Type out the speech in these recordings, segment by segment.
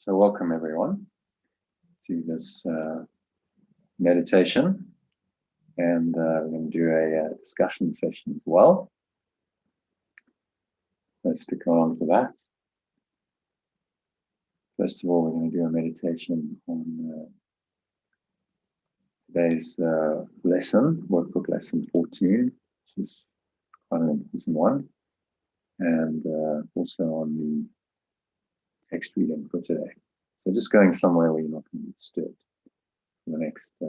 So welcome everyone to this meditation, and we're going to do a discussion session as well. So stick on for that. First of all, we're going to do a meditation on today's lesson, workbook lesson 14, which is quite an important one, and also on the text reading for today. So just going somewhere where you're not going to be disturbed for the next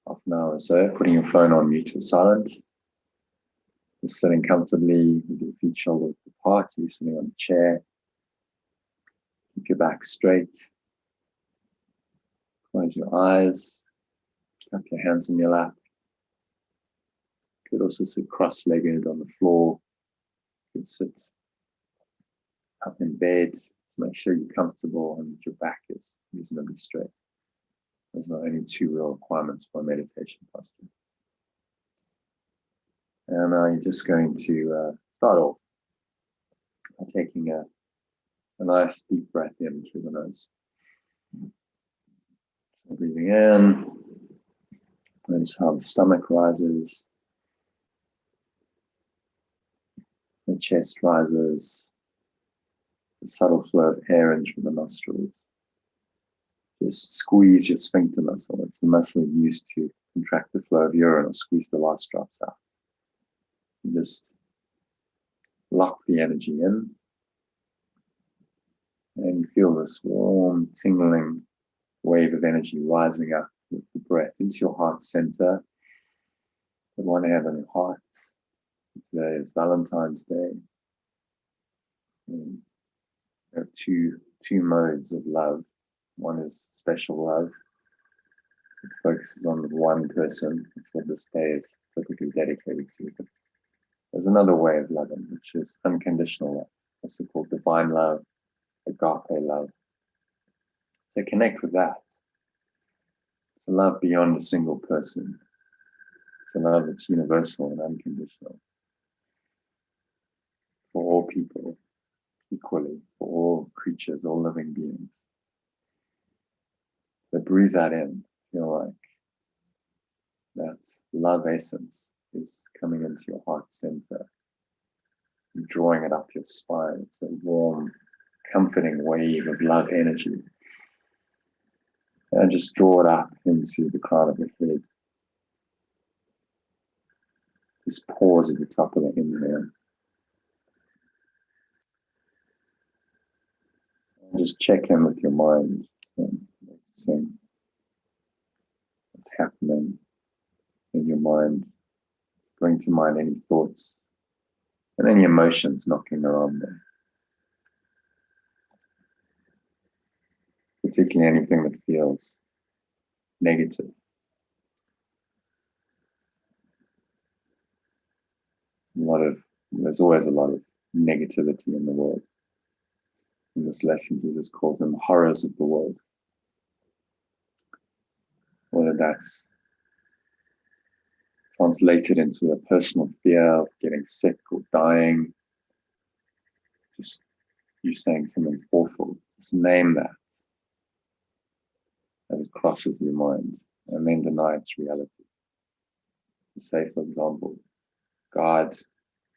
half an hour or so, putting your phone on mute or silent, just sitting comfortably with your feet shoulder width apart. You're sitting on a chair. Keep your back straight. Close your eyes. Cup your hands in your lap. You could also sit cross-legged on the floor. You could sit up in bed. Make sure you're comfortable and your back is reasonably straight. There's not only two real requirements for a meditation posture. And you're just going to start off by taking a nice deep breath in through the nose. So breathing in, notice how the stomach rises, the chest rises, the subtle flow of air in through the nostrils. Just squeeze your sphincter muscle. It's the muscle used to contract the flow of urine or squeeze the last drops out. You just lock the energy in, and you feel this warm, tingling wave of energy rising up with the breath into your heart center. Put one hand on your heart. Today is Valentine's Day. And there are two modes of love. One is special love. It focuses on one person. That's what this day is typically dedicated to. But there's another way of loving, which is unconditional love, also called divine love, agape love. So connect with that. It's a love beyond a single person. It's a love that's universal and unconditional for all people, equally, for all creatures, all living beings. So breathe that in. Feel like that love essence is coming into your heart center, and drawing it up your spine. It's a warm, comforting wave of love energy. And just draw it up into the crown of your head. Just pause at the top of the inhale. And just check in with your mind and noticing what's happening in your mind. Bring to mind any thoughts and any emotions knocking around there. Particularly anything that feels negative. There's always a lot of negativity in the world. In this lesson, Jesus calls them horrors of the world. Whether that's translated into a personal fear of getting sick or dying, just you saying something awful, just name that as it crosses your mind, and then deny its reality. You say, for example, God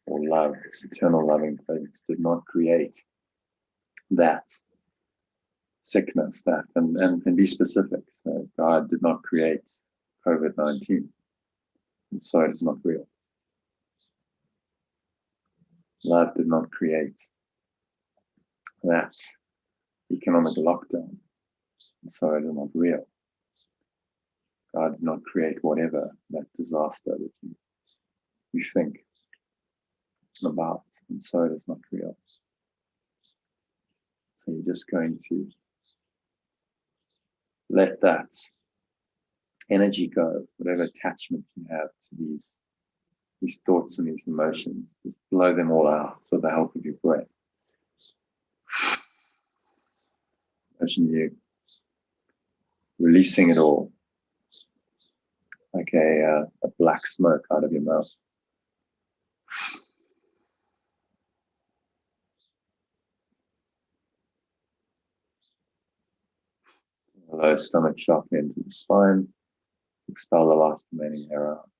or love, this eternal loving presence, did not create that sickness, that, and be specific. So God did not create COVID-19, and so it is not real. Love did not create that economic lockdown, and so it is not real. God did not create whatever that disaster that you think about, and so it is not real. So you're just going to let that energy go, whatever attachment you have to these thoughts and these emotions. Just blow them all out with the help of your breath. Imagine you releasing it all like a black smoke out of your mouth. Lower stomach sharply into the spine. Expel the last remaining air out.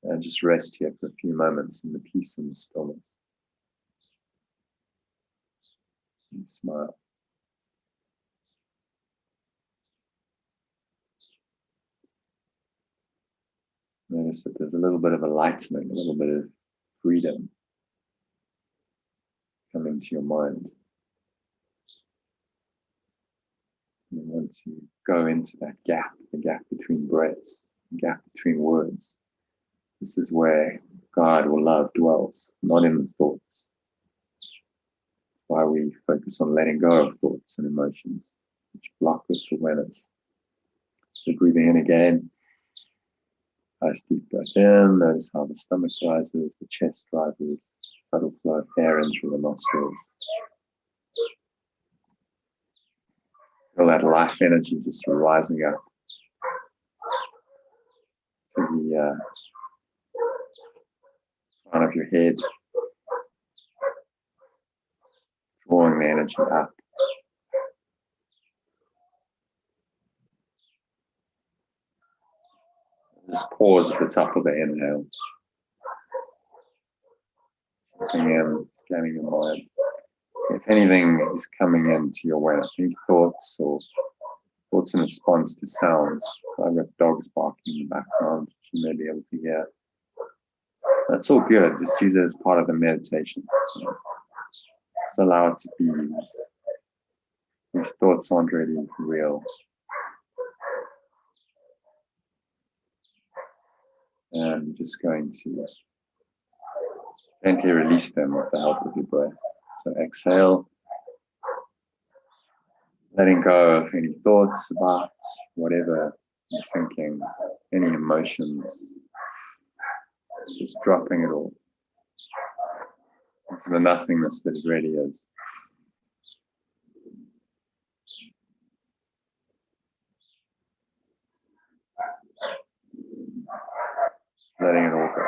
And just rest here for a few moments in the peace and the stillness. And smile. Notice that there's a little bit of enlightenment, a little bit of freedom coming to your mind. And once you go into that gap, the gap between breaths, the gap between words, this is where God or love dwells, not in the thoughts. That's why we focus on letting go of thoughts and emotions, which block this awareness. So breathing in again. Nice deep breath in. Notice how the stomach rises, the chest rises, subtle flow of air in through the nostrils. Feel that life energy just rising up to the front of your head, drawing the energy up. Just pause at the top of the inhale. Checking in, scanning your mind. If anything is coming into your awareness, any thoughts or thoughts in response to sounds. I've got dogs barking in the background, which you may be able to hear. That's all good. Just use it as part of the meditation. So just allow it to be. These thoughts aren't really real. And just going to gently release them with the help of your breath. So exhale, letting go of any thoughts about whatever you're thinking, any emotions, just dropping it all into the nothingness that it really is. Letting it all go.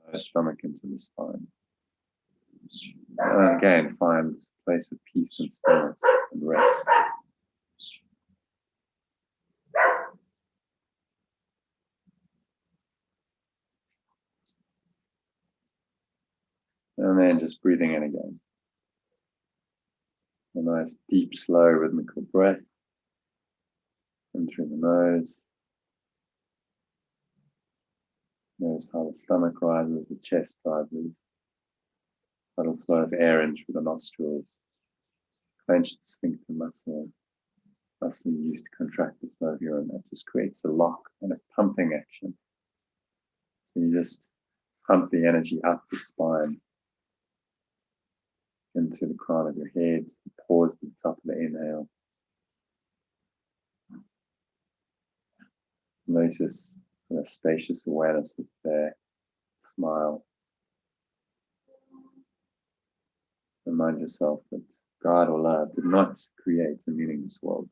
Lower stomach into the spine. And again, find a place of peace and stillness and rest. And then just breathing in again. A nice, deep, slow, rhythmical breath. In through the nose. Notice how the stomach rises, the chest rises. Subtle flow of air in through the nostrils. Clenched sphincter muscle you use to contract the flow of urine. That just creates a lock and a pumping action. So you just pump the energy up the spine into the crown of your head. Pause at the top of the inhale. Notice the spacious awareness that's there. Smile. Remind yourself that God or love did not create a meaningless world.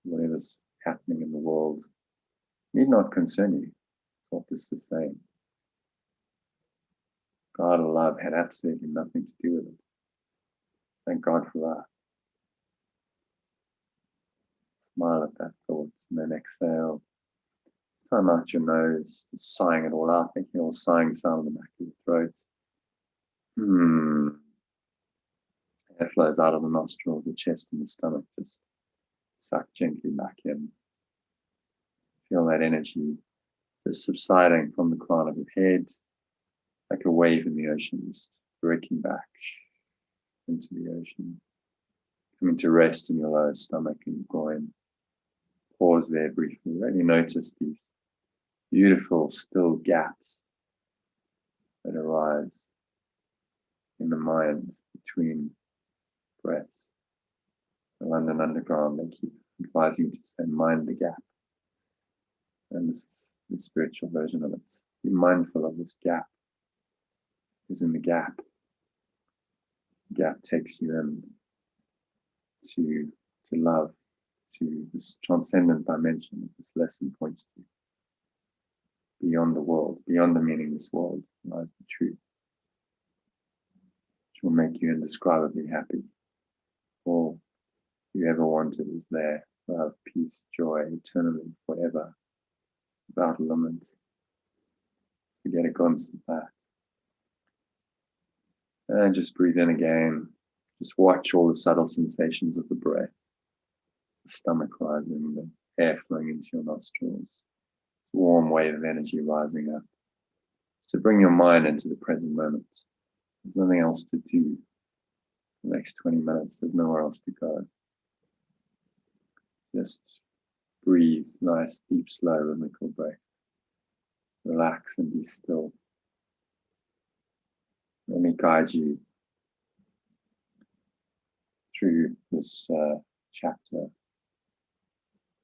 Whatever's happening in the world need not concern you. It's all just the same. God or love had absolutely nothing to do with it. Thank God for that. Smile at that thought and then exhale. Time out your nose, just sighing it all out, making a little sighing sound in the back of your throat. Air flows out of the nostrils, the chest and the stomach, just suck gently back in. Feel that energy just subsiding from the crown of your head, like a wave in the ocean, just breaking back into the ocean. Coming to rest in your lower stomach and your groin. Pause there briefly. Really notice these beautiful, still gaps that arise in the mind between breaths. The London Underground, they keep advising you to say, mind the gap. And this is the spiritual version of it. Be mindful of this gap. Because in the gap takes you in to love, to this transcendent dimension that this lesson points to. Beyond the world, beyond the meaningless world, lies the truth. will make you indescribably happy. All you ever wanted is there. Love, peace, joy, eternally, forever, without limit. So get a glimpse of that. And just breathe in again. Just watch all the subtle sensations of the breath. The stomach rising, the air flowing into your nostrils. It's a warm wave of energy rising up. Just to bring your mind into the present moment. There's nothing else to do. The next 20 minutes, there's nowhere else to go. Just breathe, nice, deep, slow, rhythmical breath. Relax and be still. Let me guide you through this chapter,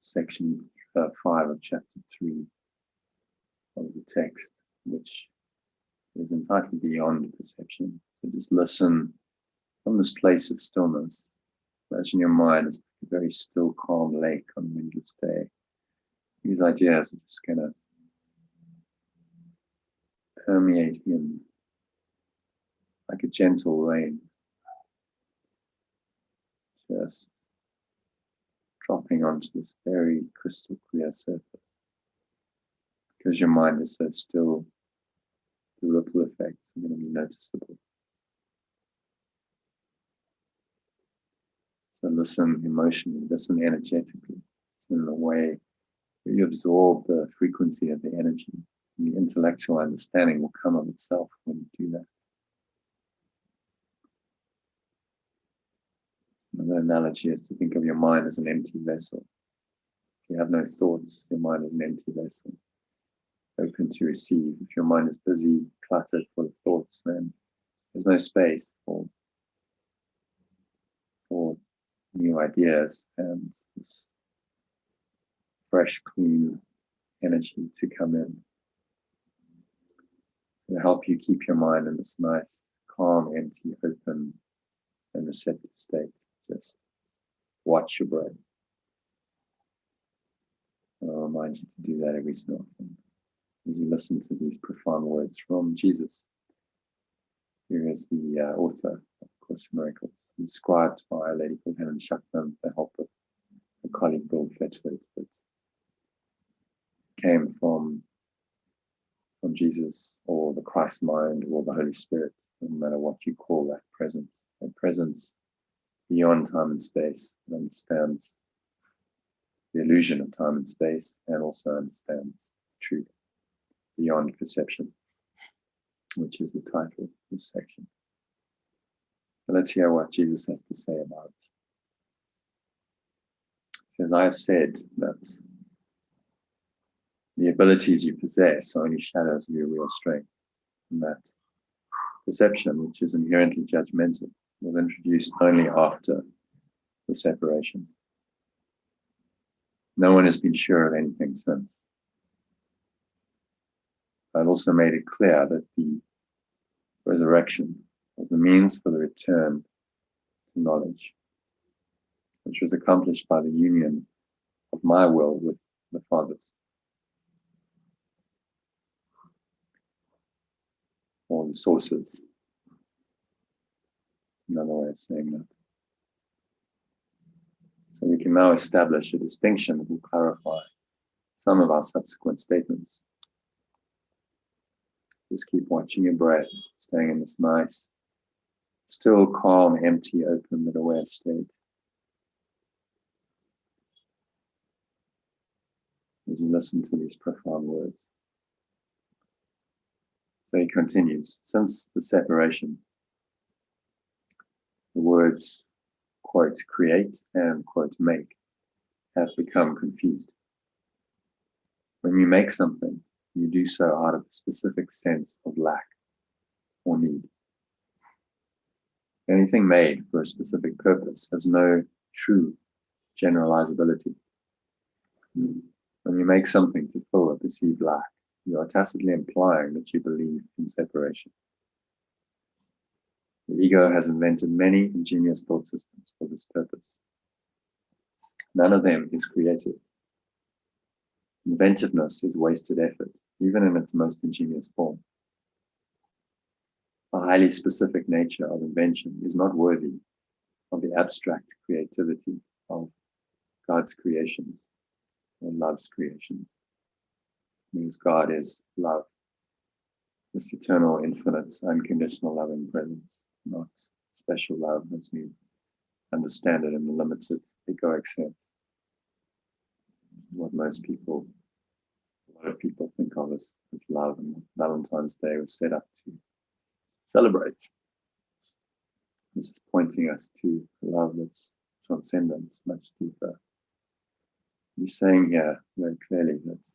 section 5 of chapter 3 of the text, which is entitled Beyond Perception. So just listen from this place of stillness. Imagine your mind is a very still, calm lake on a windless day. These ideas are just going to permeate in like a gentle rain, just dropping onto this very crystal clear surface. Because your mind is so still, the ripple effects are going to be noticeable. So listen emotionally, listen energetically, listen in the way that you absorb the frequency of the energy. And the intellectual understanding will come of itself when you do that. Another analogy is to think of your mind as an empty vessel. If you have no thoughts, your mind is an empty vessel, open to receive. If your mind is busy, cluttered full of thoughts, then there's no space for new ideas and this fresh, clean energy to come in. To help you keep your mind in this nice, calm, empty, open, and receptive state. Just watch your breath. And I'll remind you to do that every so often as you listen to these profound words from Jesus. Here is the author of Course in Miracles, inscribed by a lady called Helen Schuckman with the help of a colleague, Bill Fletchford, that came from Jesus or the Christ mind or the Holy Spirit, no matter what you call that presence. A presence beyond time and space, that understands the illusion of time and space and also understands truth beyond perception, which is the title of this section. So let's hear what Jesus has to say about it. He says, I have said that the abilities you possess are only shadows of your real strength, and that perception, which is inherently judgmental, was introduced only after the separation. No one has been sure of anything since. I've also made it clear that the resurrection was the means for the return to knowledge, which was accomplished by the union of my will with the Father's, or the sources. Another way of saying that. So we can now establish a distinction that will clarify some of our subsequent statements. Just keep watching your breath, staying in this nice, still, calm, empty, open, but aware state. As you listen to these profound words. So he continues, since the separation, the words, quote, create and, quote, make have become confused. When you make something, you do so out of a specific sense of lack or need. Anything made for a specific purpose has no true generalizability. When you make something to fill a perceived lack, you are tacitly implying that you believe in separation. The ego has invented many ingenious thought systems for this purpose. None of them is creative. Inventiveness is wasted effort, even in its most ingenious form. The highly specific nature of invention is not worthy of the abstract creativity of God's creations or love's creations. Because God is love, this eternal, infinite, unconditional loving presence, not special love as we understand it in the limited egoic sense. What most people, a lot of people think of as love, and Valentine's Day was set up to celebrate. This is pointing us to love that's transcendent, much deeper. He's saying here very clearly that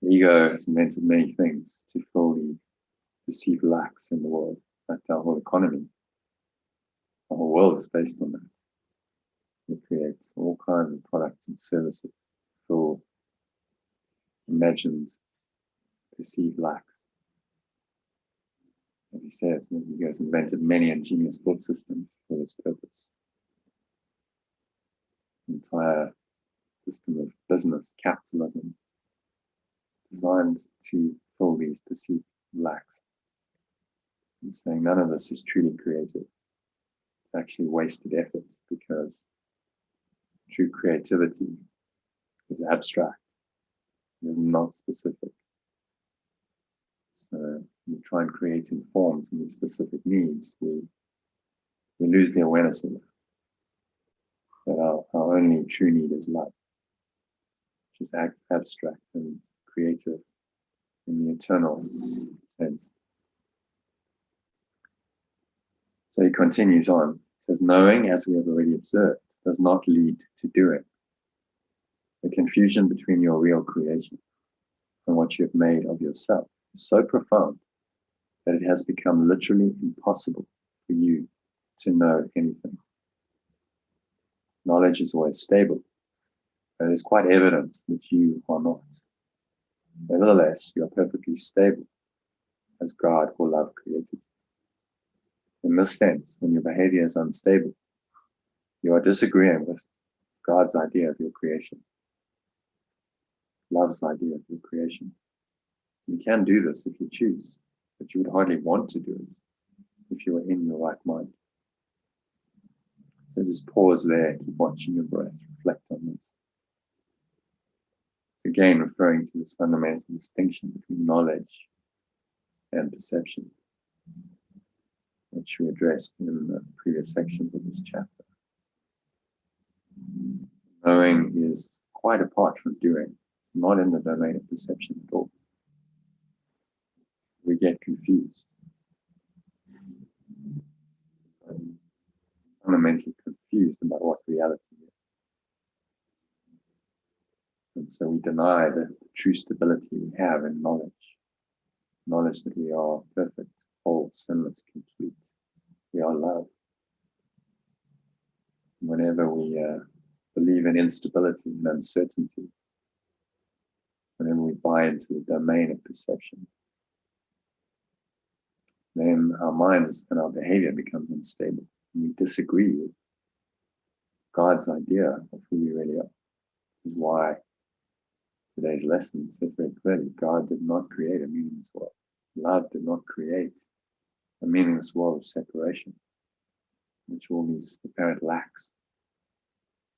the ego has invented many things to fill the perceived lacks in the world. In fact, our whole economy, our whole world is based on that. It creates all kinds of products and services to fill imagined perceived lacks. As he says, the ego has invented many ingenious thought systems for this purpose. The entire system of business, capitalism, is designed to fill these perceived lacks. He's saying none of this is truly creative. It's actually wasted effort, because true creativity is abstract. It is not specific. So we try and create in form to meet specific needs. We lose the awareness of that our only true need is love, which is abstract and creative in the eternal sense. So he continues on. He says, knowing, as we have already observed, does not lead to doing. The confusion between your real creation and what you have made of yourself is so profound that it has become literally impossible for you to know anything. Knowledge is always stable, but it is quite evident that you are not. Nevertheless, you are perfectly stable as God or love created. In this sense, when your behavior is unstable, you are disagreeing with God's idea of your creation, love's idea of your creation. You can do this if you choose, but you would hardly want to do it if you were in your right mind. So just pause there, keep watching your breath, reflect on this. It's again referring to this fundamental distinction between knowledge and perception, which we addressed in the previous sections of this chapter. Knowing is quite apart from doing. It's not in the domain of perception at all. We get confused. Fundamentally confused about what reality is. And so we deny the true stability we have in knowledge. Knowledge that we are perfect, whole, sinless, complete. We are love. Whenever we believe in instability and uncertainty, whenever we buy into the domain of perception, then our minds and our behavior becomes unstable. And we disagree with God's idea of who we really are. This is why today's lesson says very clearly, God did not create a meaningless world. Love did not create a meaningless world of separation, which all these apparent lacks,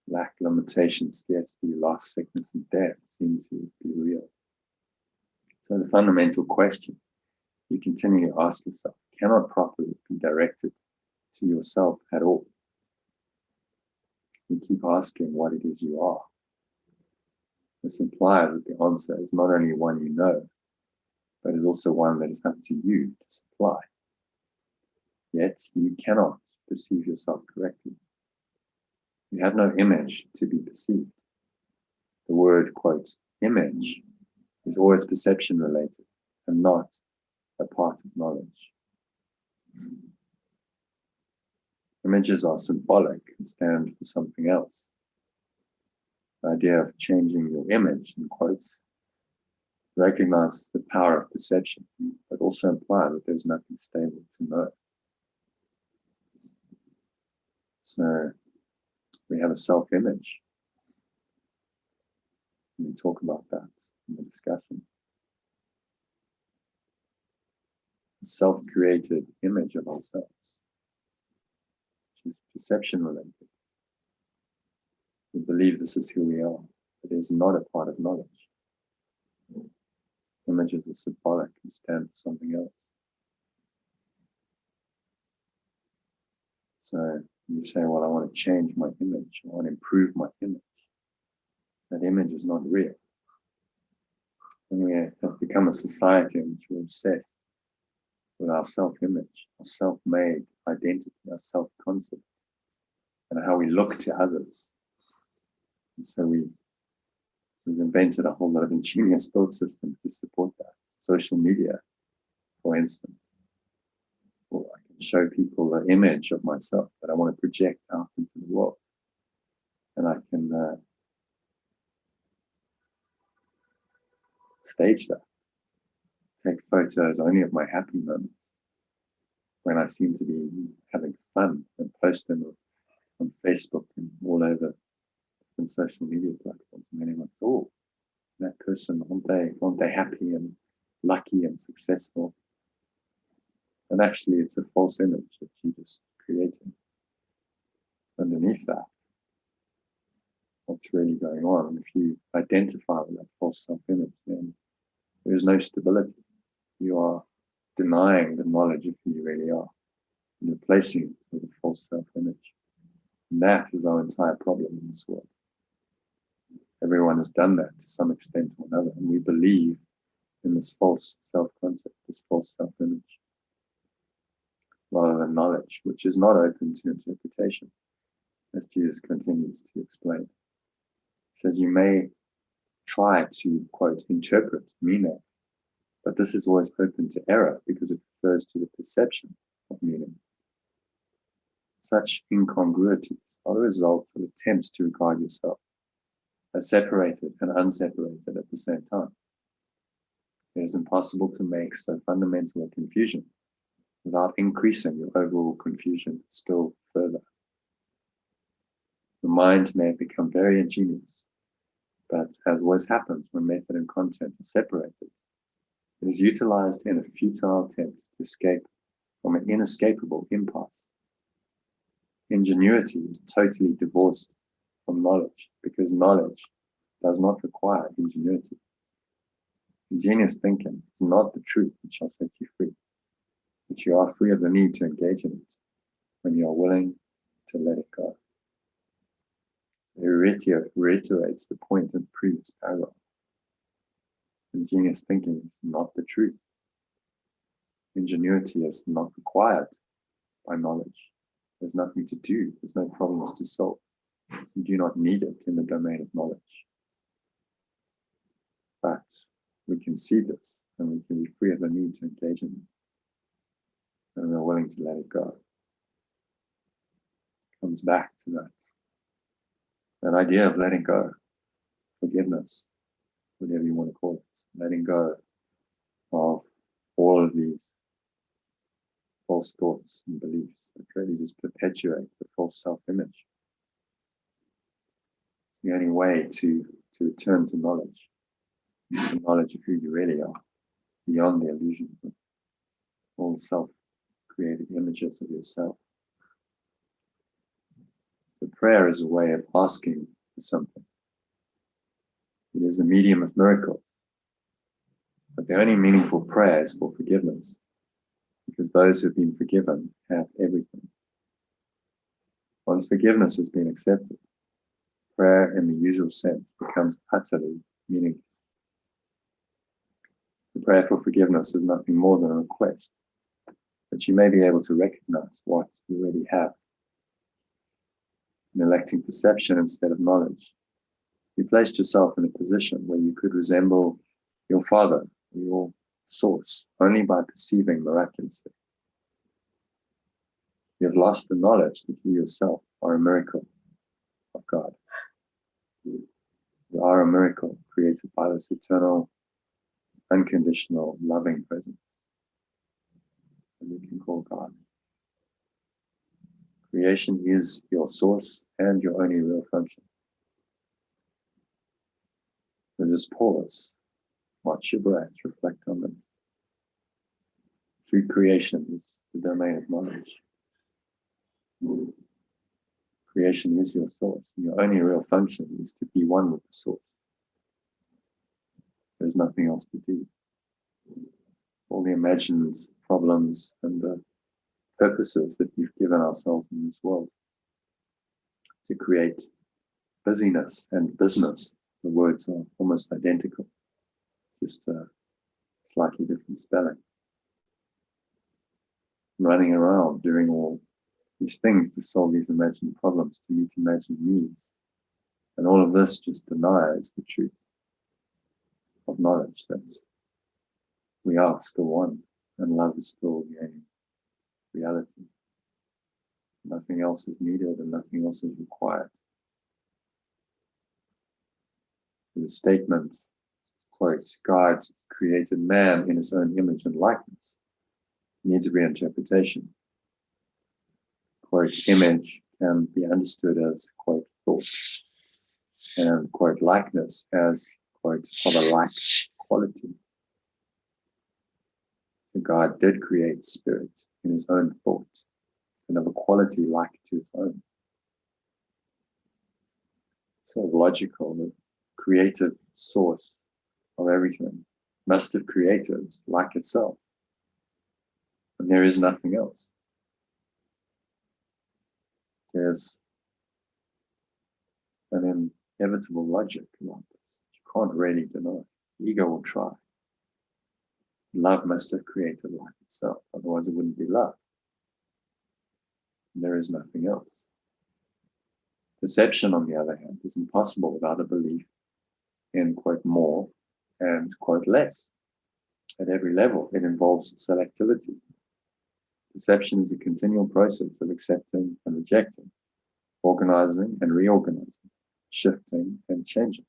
lack, limitation, scarcity, loss, sickness, and death seem to be real. So the fundamental question you continue to ask yourself cannot properly be directed to yourself at all. You keep asking what it is you are. This implies that the answer is not only one you know, but is also one that is up to you to supply. Yet you cannot perceive yourself correctly. You have no image to be perceived. The word, quote, image, is always perception related and not a part of knowledge. Images are symbolic and stand for something else. The idea of changing your image, in quotes, recognizes the power of perception, but also implies that there's nothing stable to know. So we have a self-image. We talk about that in the discussion. a self-created image of ourselves, which is perception related. We believe this is who we are. It is not a part of knowledge. Images are symbolic and stand for something else. So you say, well, I want to change my image. I want to improve my image. That image is not real. And we have become a society in which we're obsessed with our self-image, our self-made identity, our self-concept, and how we look to others. And so we've invented a whole lot of ingenious thought systems to support that. Social media, for instance. Well, I can show people an image of myself that I want to project out into the world. And I can stage that. Take photos only of my happy moments when I seem to be having fun, and post them on Facebook and all over different social media platforms. And anyone, oh, that person, aren't they happy and lucky and successful? And actually it's a false image that you're just creating. Underneath that, what's really going on? And if you identify with that false self-image, then there is no stability. You are denying the knowledge of who you really are and replacing it with a false self-image. And that is our entire problem in this world. Everyone has done that to some extent or another, and we believe in this false self-concept, this false self-image, rather than knowledge, which is not open to interpretation, as Jesus continues to explain. He says, you may try to, quote, interpret meaning, but this is always open to error because it refers to the perception of meaning. Such incongruities are the result of attempts to regard yourself as separated and unseparated at the same time. It is impossible to make so fundamental a confusion without increasing your overall confusion still further. The mind may have become very ingenious, but as always happens when method and content are separated, it is utilized in a futile attempt to escape from an inescapable impasse. Ingenuity is totally divorced from knowledge because knowledge does not require ingenuity. Ingenious thinking is not the truth which shall set you free, but you are free of the need to engage in it when you are willing to let it go. He reiterates the point in the previous paragraph. Ingenious thinking is not the truth. Ingenuity is not required by knowledge. There's nothing to do. There's no problems to solve. So you do not need it in the domain of knowledge. But we can see this and we can be free of the need to engage in it. And we're willing to let it go. It comes back to that idea of letting go, forgiveness, whatever you want to call it, letting go of all of these false thoughts and beliefs that really just perpetuate the false self-image. It's the only way to return to knowledge, the knowledge of who you really are, beyond the illusions of all self-created images of yourself. The prayer is a way of asking for something. It is the medium of miracles. But the only meaningful prayer is for forgiveness, because those who have been forgiven have everything. Once forgiveness has been accepted, prayer in the usual sense becomes utterly meaningless. The prayer for forgiveness is nothing more than a request that you may be able to recognize what you already have. In electing perception instead of knowledge, you placed yourself in a position where you could resemble your Father, your source, only by perceiving miraculously. You have lost the knowledge that you yourself are a miracle of God. You are a miracle created by this eternal, unconditional, loving presence that we can call God. Creation is your source and your only real function. So just pause, watch your breath, reflect on this. Through creation is the domain of knowledge. Creation is your source. Your only real function is to be one with the source. There's nothing else to do. All the imagined problems and the purposes that we've given ourselves in this world to create busyness and business. The words are almost identical, just a slightly different spelling. Running around doing all these things to solve these imagined problems, to meet imagined needs. And all of this just denies the truth of knowledge that we are still one and love is still the only reality. Nothing else is needed and nothing else is required. So the statement, quote, God created man in his own image and likeness, needs a reinterpretation. Quote, image can be understood as, quote, thought, and, quote, likeness as, quote, of a like quality. So God did create spirit in his own thought and of a quality like to his own. Sort of logical, the creative source of everything must have created like itself. And there is nothing else. There's an inevitable logic about this. You can't really deny. The ego will try. Love must have created like itself, otherwise it wouldn't be love. And there is nothing else. Perception, on the other hand, is impossible without a belief in, quote, more and, quote, less. At every level, it involves selectivity. Perception is a continual process of accepting and rejecting, organizing and reorganizing, shifting and changing.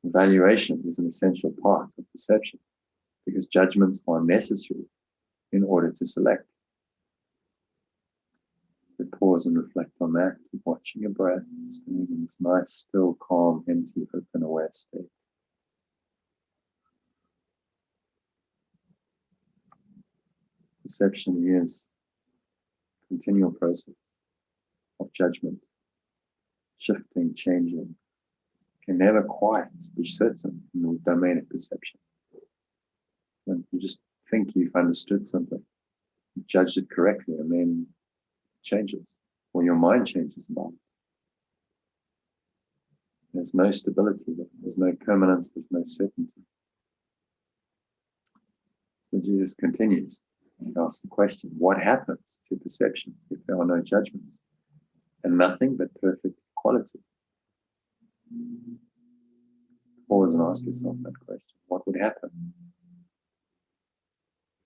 Evaluation is an essential part of perception because judgments are necessary in order to select. So pause and reflect on that. Keep watching your breath, staying in this nice, still, calm, empty, open, aware state. Perception is a continual process of judgment, shifting, changing, can never quite be certain in the domain of perception. When you just think you've understood something, you judged it correctly, and then it changes, or your mind changes about it. There's no stability there. There's no permanence. There's no certainty. So Jesus continues. He asks the question, what happens to perceptions if there are no judgments and nothing but perfect equality? Pause and ask yourself that question. What would happen?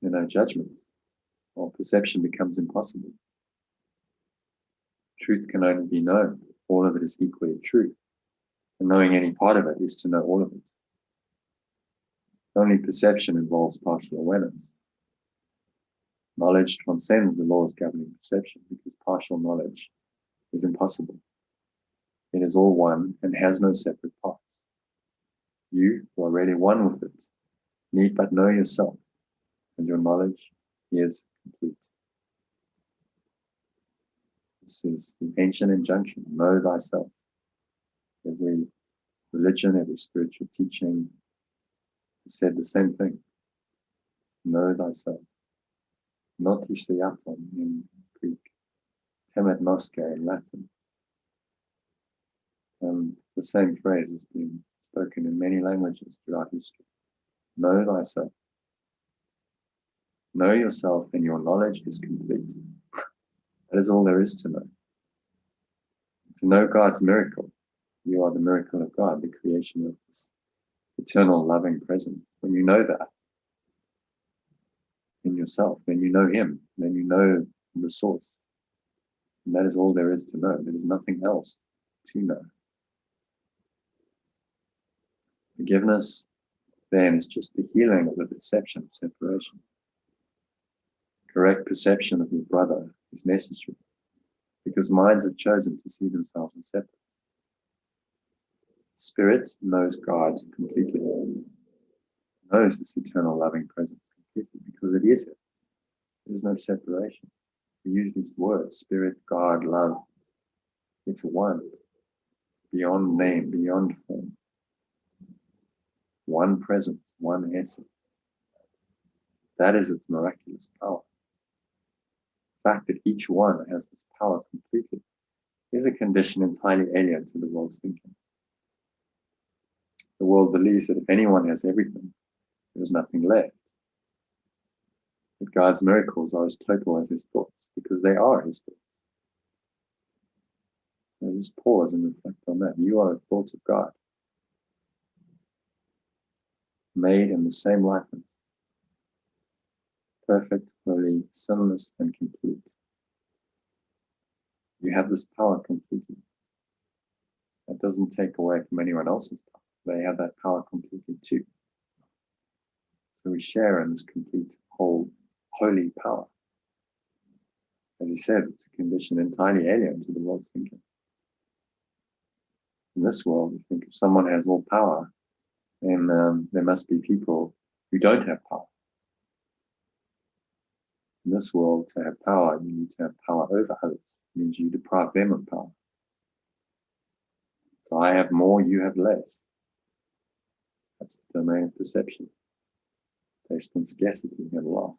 There are no judgment. Well, perception becomes impossible. Truth can only be known. All of it is equally true. And knowing any part of it is to know all of it. Only perception involves partial awareness. Knowledge transcends the laws governing perception because partial knowledge is impossible. It is all one and has no separate parts. You, who are already one with it, need but know yourself, and your knowledge is complete. This is the ancient injunction, know thyself. Every religion, every spiritual teaching said the same thing. Know thyself. Not Thyself in Greek, temet noske in Latin. And the same phrase has been spoken in many languages throughout history. Know thyself. Know yourself and your knowledge is complete. That is all there is to know. To know God's miracle, you are the miracle of God, the creation of this eternal loving presence. When you know that in yourself, then you know Him, then you know the source. And that is all there is to know. There is nothing else to know. Forgiveness, then, is just the healing of the perception of separation. Correct perception of your brother is necessary because minds have chosen to see themselves as separate. Spirit knows God completely, knows this eternal loving presence completely, because it is it. There is no separation. We use these words, spirit, God, love. It's one, beyond name, beyond form. One presence, one essence. That is its miraculous power. The fact that each one has this power completely is a condition entirely alien to the world's thinking. The world believes that if anyone has everything, there is nothing left. That God's miracles are as total as his thoughts, because they are his thoughts. So just pause and reflect on that. You are a thought of God, made in the same likeness, perfect, holy, sinless, and complete. You have this power completely. That doesn't take away from anyone else's power. They have that power completely too. So we share in this complete, whole, holy power. As he said, it's a condition entirely alien to the world's thinking. In this world, we think if someone has all power, then there must be people who don't have power. In this world, to have power, you need to have power over others. It means you deprive them of power. So I have more, you have less. That's the domain of perception, based on scarcity and loss.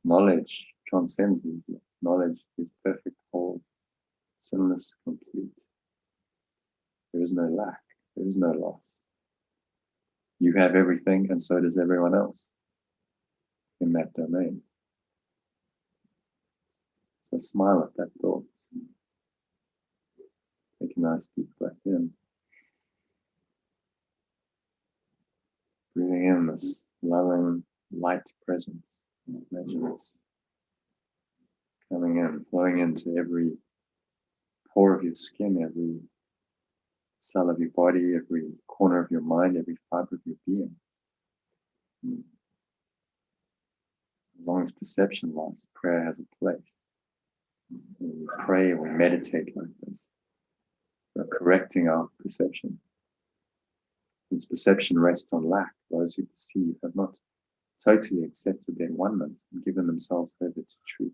Knowledge transcends these laws. Knowledge is perfect, whole, sinless, complete. There is no lack. There is no loss. You have everything, and so does everyone else in that domain. So smile at that thought. Take a nice deep breath in. Breathing in this loving, light presence. Imagine it's coming in, flowing into every pore of your skin, every cell of your body, every corner of your mind, every fiber of your being. As long as perception lasts, prayer has a place. So we pray, we meditate like this. We're correcting our perception. Since perception rests on lack, those who perceive have not totally accepted their oneness and given themselves over to truth.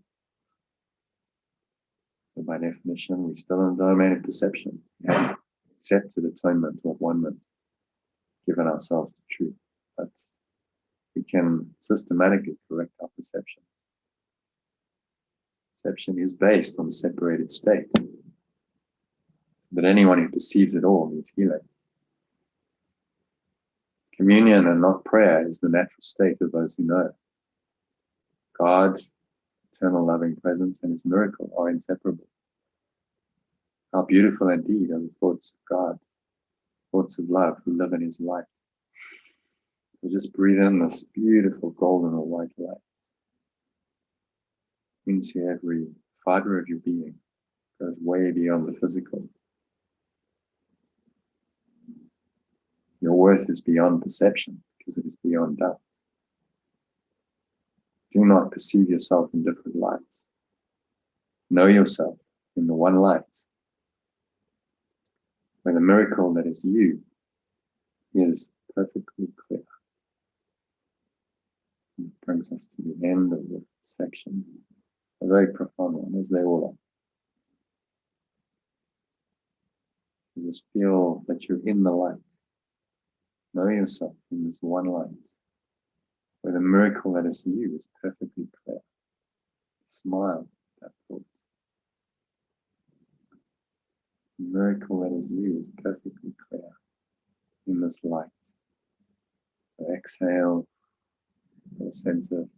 So by definition, we're still in the domain of perception. We haven't accepted atonement or oneness, given ourselves to truth. But we can systematically correct our perception. Perception is based on a separated state. But anyone who perceives it all needs healing. Communion and not prayer is the natural state of those who know. God's eternal loving presence and his miracle are inseparable. How beautiful indeed are the thoughts of God, thoughts of love who live in his light. So just breathe in this beautiful golden or white light into every fiber of your being. It goes way beyond the physical. Your worth is beyond perception because it is beyond doubt. Do not perceive yourself in different lights. Know yourself in the one light, where the miracle that is you is perfectly clear. It brings us to the end of the section, a very profound one, as they all are. So just feel that you're in the light. Know yourself in this one light, where the miracle that is you is perfectly clear. Smile at that thought. The miracle that is you is perfectly clear in this light. So exhale with a sense of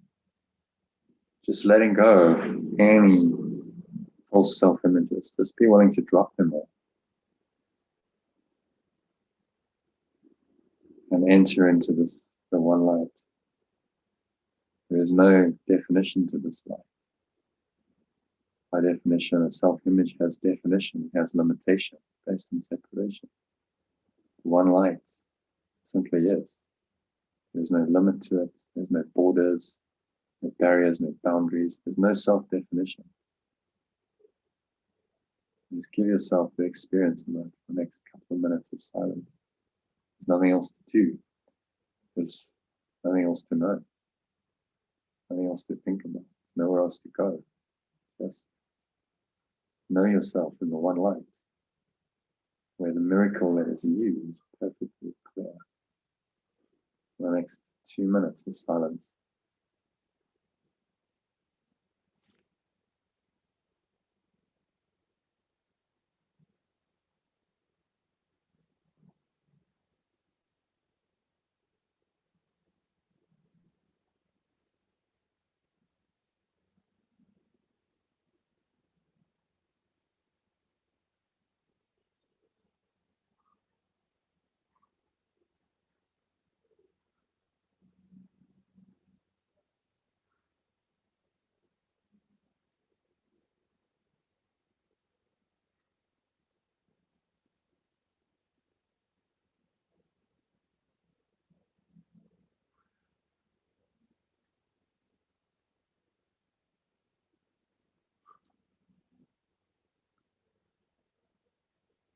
just letting go of any false self-images. Just be willing to drop them all. And enter into the one light. There is no definition to this light. By definition, a self-image has definition, has limitation based on separation. The one light simply is. There's no limit to it. There's no borders, no barriers, no boundaries. There's no self-definition. Just give yourself the experience in the next couple of minutes of silence. There's nothing else to do. There's Nothing else to know. Nothing else to think about. There's nowhere else to go. Just know yourself in the one light, where the miracle that is you is perfectly clear. The next 2 minutes of silence.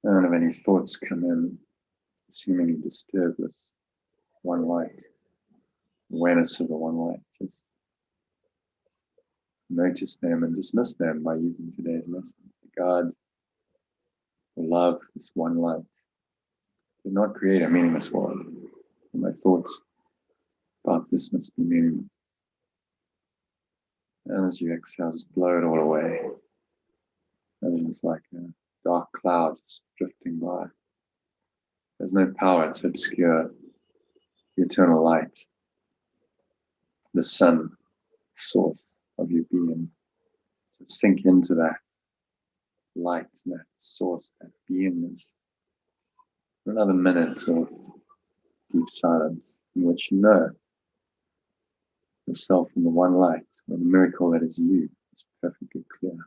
I don't have any thoughts come in, seemingly disturb this one light, awareness of the one light. Just notice them and dismiss them by using today's lessons. God, love, this one light, did not create a meaningless world. And my thoughts about this must be meaningless. And as you exhale, just blow it all away. And it's like a dark cloud just drifting by. There's no power to obscure the eternal light, the sun, source of your being. Just sink into that light, that source, that beingness. For another minute of deep silence in which you know yourself in the one light, where the miracle that is you is perfectly clear.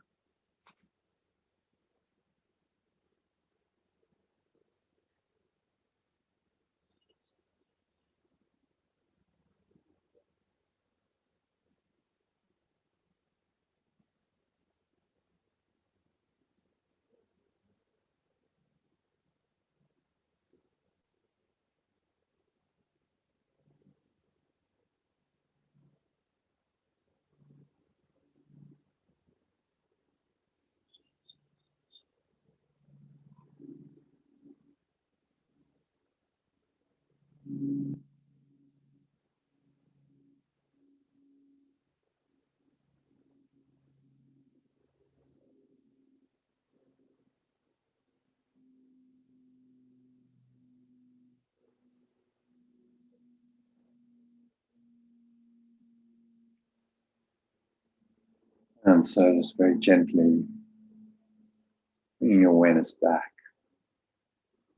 And so just very gently bringing your awareness back.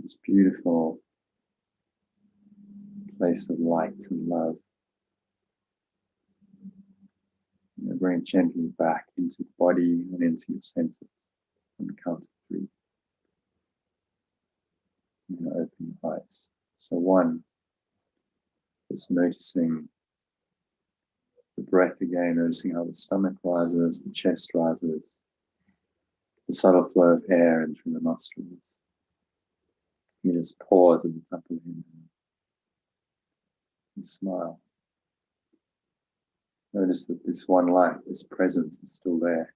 This beautiful place of light and love. Bring it gently back into the body and into your senses on the count of 3. And open your eyes. So 1, just noticing the breath again, noticing how the stomach rises, the chest rises, the subtle flow of air in through the nostrils. You just pause at the top of your head and smile. Notice that this one light, this presence is still there.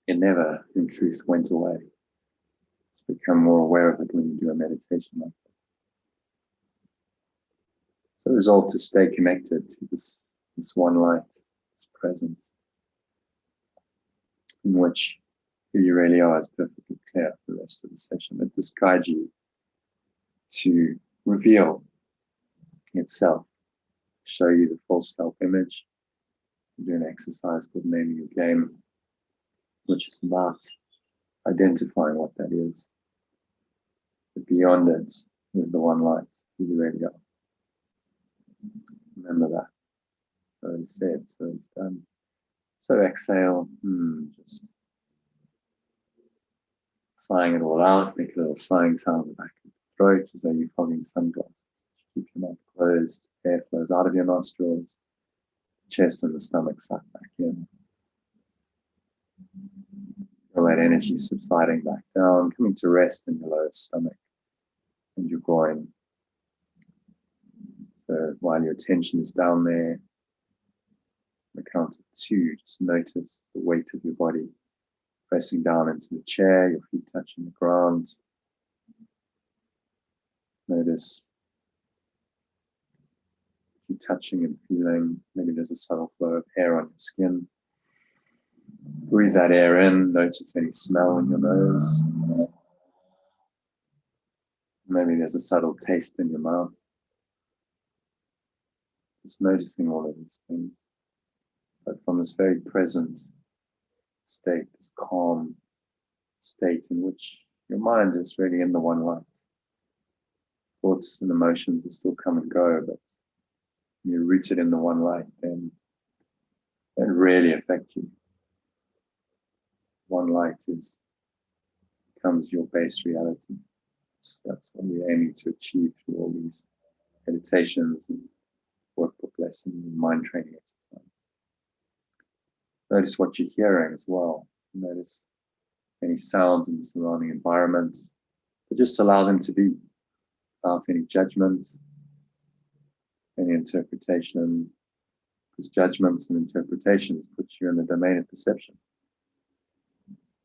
It never, in truth, went away. Just become more aware of it when you do a meditation like that. So resolve to stay connected to this one light, this presence, in which who you really are is perfectly clear for the rest of the session. Let this guide you to reveal itself, show you the false self-image. Do an exercise called naming your game, which is about identifying what that is. But beyond it is the one light, who you really are. Remember that. So it's said, so it's done. So exhale, just sighing it all out, make a little sighing sound in the back of the throat as though you're fogging sunglasses. Keep your mouth closed, air flows out of your nostrils, chest and the stomach suck back in. Feel that energy subsiding back down, coming to rest in your lower stomach and your groin. So while your attention is down there, on the count of 2, just notice the weight of your body pressing down into the chair, your feet touching the ground. Notice you touching and feeling. Maybe there's a subtle flow of air on your skin. Breathe that air in. Notice any smell in your nose. Maybe there's a subtle taste in your mouth. Just noticing all of these things. But from this very present state, this calm state in which your mind is really in the one light. Thoughts and emotions will still come and go, but when you're rooted in the one light, then they really affect you. One light becomes your base reality. So that's what we're aiming to achieve through all these meditations and workbook lessons and mind training exercises. Notice what you're hearing as well. Notice any sounds in the surrounding environment, but just allow them to be without any judgment, any interpretation, because judgments and interpretations put you in the domain of perception,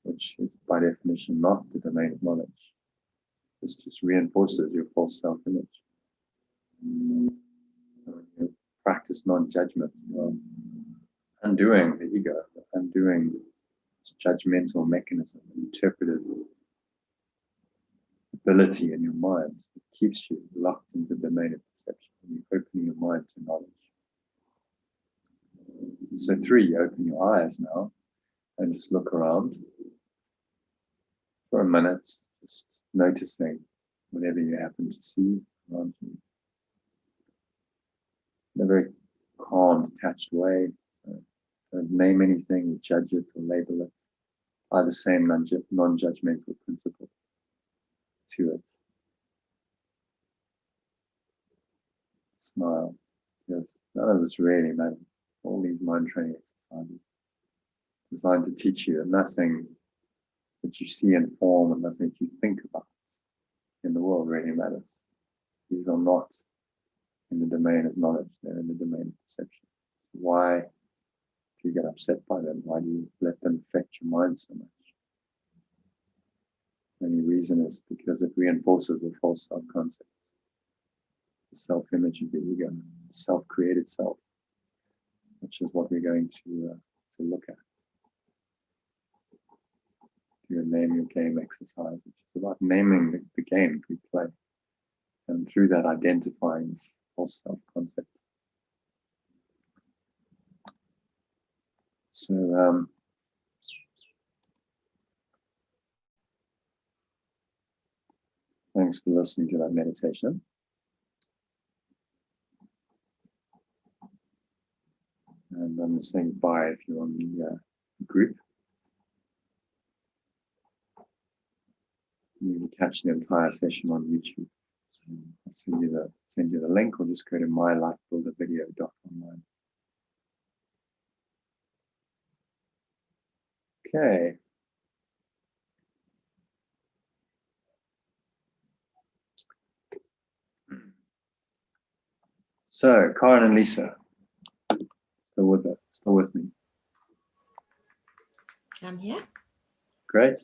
which is by definition not the domain of knowledge. This just reinforces your false self-image. So when you practice non-judgment, you're undoing the ego, undoing this judgmental mechanism, interpretive ability in your mind. It keeps you locked into the domain of perception, and you're opening your mind to knowledge. So 3, open your eyes now and just look around for a minute, just noticing whatever you happen to see around you in a very calm, detached way. So don't name anything, judge it, or label it. Apply the same non-judgmental principle to it. Smile, because none of this really matters. All these mind training exercises designed to teach you that nothing that you see in form and nothing that you think about in the world really matters. These are not in the domain of knowledge, they're in the domain of perception. Why, if you get upset by them, why do you let them affect your mind so much? The only reason is because it reinforces the false self-concept, the self-image of the ego, the self-created self, which is what we're going to look at. Do a name your game exercise, which is about naming the game we play, and through that identifying this false self-concept. So thanks for listening to that meditation. And I'm saying bye if you're on the group. You can catch the entire session on YouTube. I'll send you the link, or just go to mylifebuildervideo.online. Okay. So, Karen and Lisa, still with me? I'm here. Great.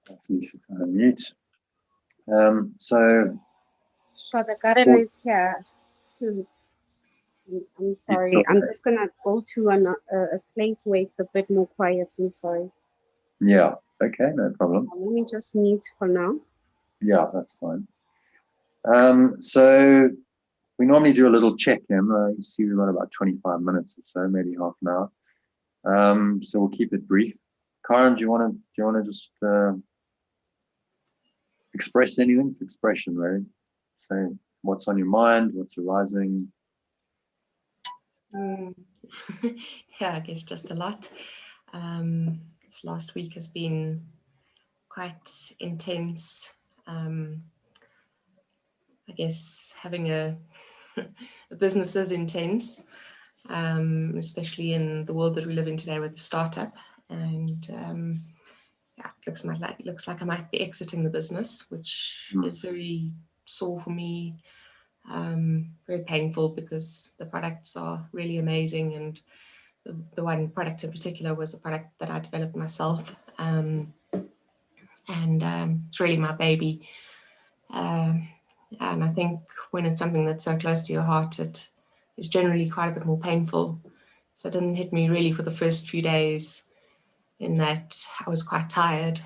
That's Lisa to unmute. So the Karen is here. I'm sorry. I'm just gonna go to a place where it's a bit more quiet. I'm sorry. Yeah. Okay. No problem. Let me just mute for now. Yeah, that's fine. So we normally do a little check-in. You see, we've got about 25 minutes or so, maybe half an hour. So we'll keep it brief. Karen, do you want to just express anything? It's expression, really. Say what's on your mind, what's arising. Yeah, I guess just a lot. This last week has been quite intense. I guess having a business is intense, especially in the world that we live in today with the startup. And yeah, it looks like I might be exiting the business, which is very sore for me, very painful, because the products are really amazing, and the one product in particular was a product that I developed myself, and it's really my baby. And I think when it's something that's so close to your heart, it is generally quite a bit more painful. So it didn't hit me really for the first few days, in that I was quite tired.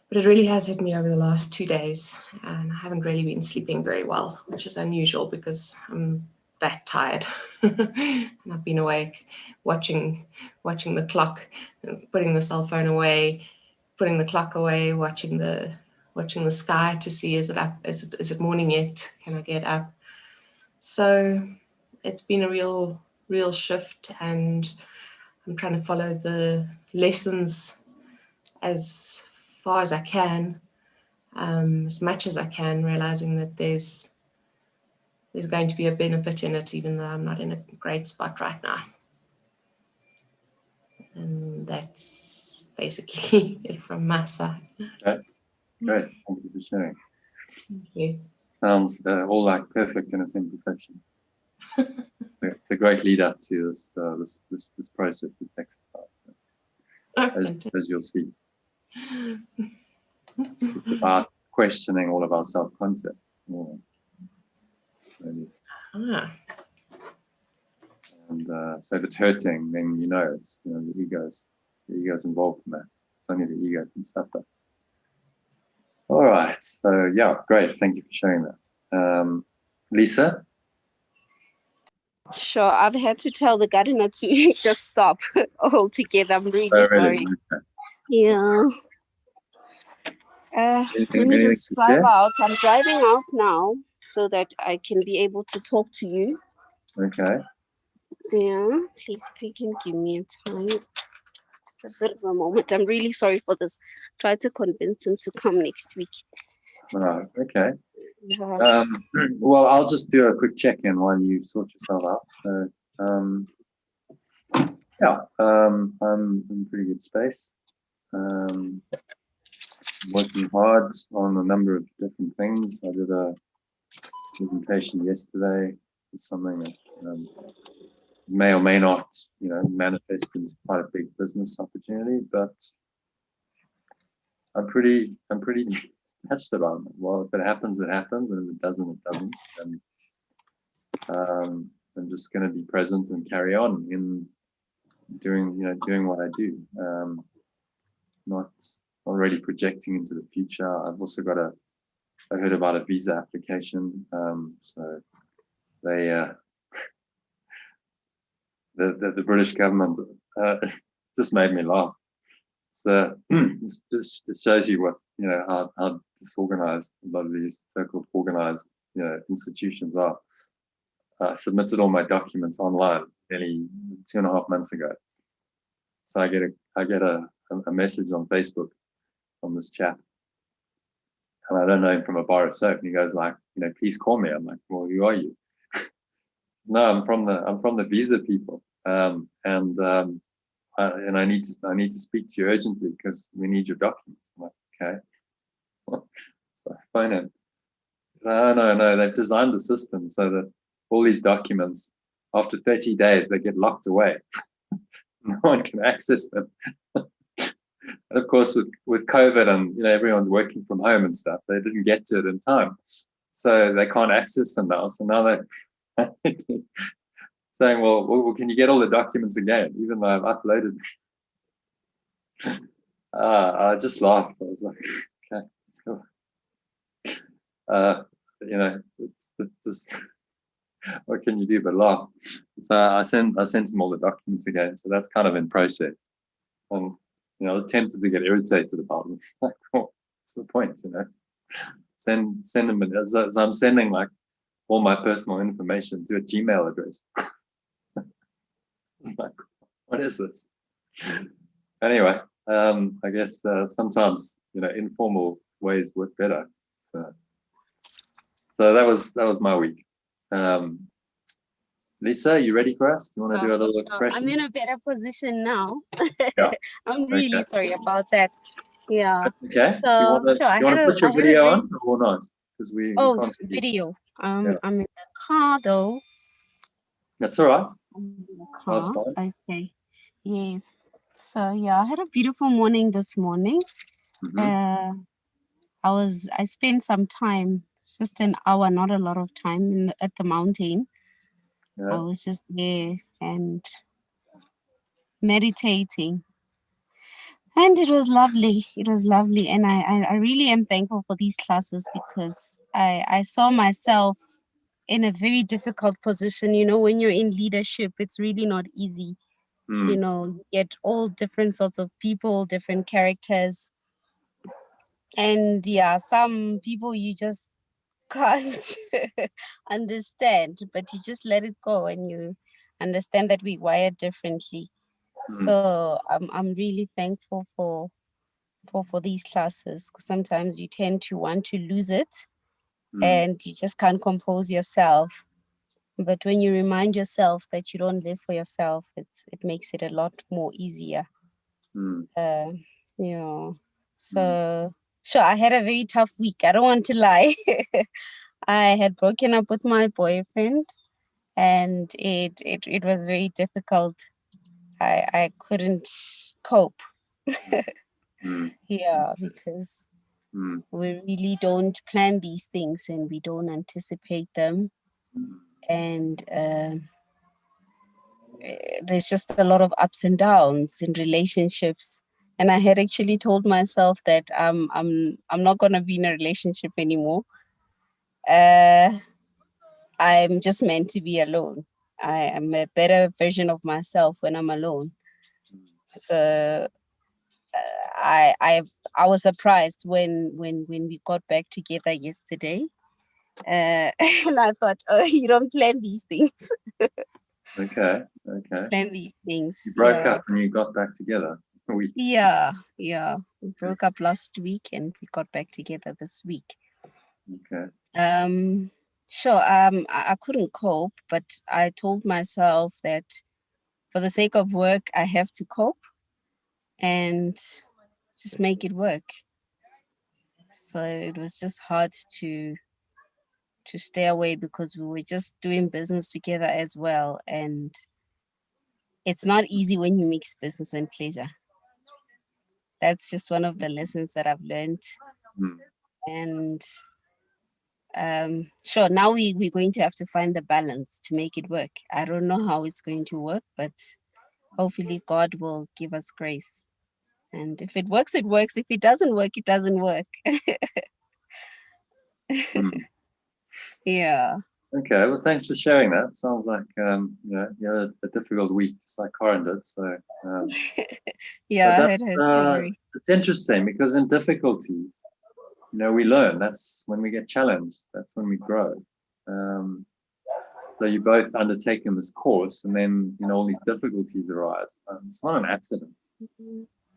But it really has hit me over the last 2 days, and I haven't really been sleeping very well, which is unusual because I'm that tired. And I've been awake watching the clock, putting the cell phone away, putting the clock away, watching the sky to see, is it up, is it morning yet, can I get up? So it's been a real shift, and I'm trying to follow the lessons as far as I can, as much as I can, realizing that there's going to be a benefit in it, even though I'm not in a great spot right now. And that's basically it from my side. Okay. Great, thank you for sharing. Thank you. Sounds all like perfect in its imperfection. It's a great lead up to this process, this exercise, as you'll see. It's about questioning all of our self-concepts. And so if it's hurting, then it's the ego's involved in that. It's only the ego can suffer. All right, so yeah, great. Thank you for sharing that. Lisa? Sure, I've had to tell the gardener to just stop altogether. I'm really sorry. Okay. Yeah. Let me just drive out. I'm driving out now so that I can be able to talk to you. Okay. Yeah, please, if you can give me a time. It's a bit of a moment. I'm really sorry for this. Try to convince him to come next week. All right, okay. Yeah. Well, I'll just do a quick check-in while you sort yourself out. So, I'm in pretty good space. Working hard on a number of different things. I did a presentation yesterday. It's something that may or may not, manifest into quite a big business opportunity, but I'm pretty detached about it. Well, if it happens, it happens, and if it doesn't, it doesn't. And I'm just going to be present and carry on in doing what I do. Not already projecting into the future. I've also got I heard about a visa application. So they the British government just made me laugh. So this shows you what how disorganized a lot of these so-called organized institutions are. I submitted all my documents online nearly 2.5 months ago. So I get a message on Facebook from this chap, and I don't know him from a bar of soap. And he goes like, please call me. I'm like, well, who are you? No, I'm from the visa people, and I need to speak to you urgently because we need your documents. I'm like, okay. So I phone him. No, they've designed the system so that all these documents, after 30 days, they get locked away. No one can access them. And of course, with COVID and everyone's working from home and stuff, they didn't get to it in time, so they can't access them now. So now they're saying, well, can you get all the documents again, even though I've uploaded? I just laughed. I was like, okay, cool. It's just, what can you do but laugh? So I sent him all the documents again. So that's kind of in process. And I was tempted to get irritated about it. Like, what's the point? Send them. So I'm sending like all my personal information to a Gmail address. It's like, what is this? Anyway, I guess sometimes informal ways work better. So that was my week. Lisa, you ready for us? You want to do a little expression? I'm in a better position now. Yeah. I'm really sorry about that. Yeah. That's okay. So sure, You want to put your I had a video very on or not? Because we can't see. video. Yeah. I'm in the car though. That's all right. I'm in the That's car. fine. Okay. Yes. So yeah, I had a beautiful morning this morning. Mm-hmm. I spent some time, it's just an hour, not a lot of time at the mountain. I Yeah. was just there and meditating. And it was lovely. It was lovely. And I really am thankful for these classes because I saw myself in a very difficult position. You know, when you're in leadership, it's really not easy. You know, you get all different sorts of people, different characters. And yeah, some people you just can't understand, but you just let it go and you understand that we wired differently. So I'm really thankful for these classes, 'cause sometimes you tend to want to lose it and you just can't compose yourself. But when you remind yourself that you don't live for yourself, it makes it a lot more easier. You know, so sure, I had a very tough week. I don't want to lie. I had broken up with my boyfriend and it was very difficult. I couldn't cope. Yeah, because we really don't plan these things and we don't anticipate them. And there's just a lot of ups and downs in relationships. And I had actually told myself that I'm not gonna be in a relationship anymore. I'm just meant to be alone. I am a better version of myself when I'm alone. So I was surprised when we got back together yesterday. And I thought, oh, you don't plan these things. Okay. Plan these things. You broke Yeah. up and you got back together. Yeah. We broke up last week and we got back together this week. Okay. Sure. I couldn't cope, but I told myself that for the sake of work, I have to cope and just make it work. So it was just hard to stay away because we were just doing business together as well. And it's not easy when you mix business and pleasure. That's just one of the lessons that I've learned. And sure, now we're going to have to find the balance to make it work. I don't know how it's going to work, but hopefully God will give us grace. And if it works, it works. If it doesn't work, it doesn't work. Yeah. Okay, well, thanks for sharing that. Sounds like you had a difficult week, just like Corin did. So Yeah, it has very. it's interesting because in difficulties, we learn. That's when we get challenged. That's when we grow. So you both undertaken this course, and then all these difficulties arise. It's not an accident.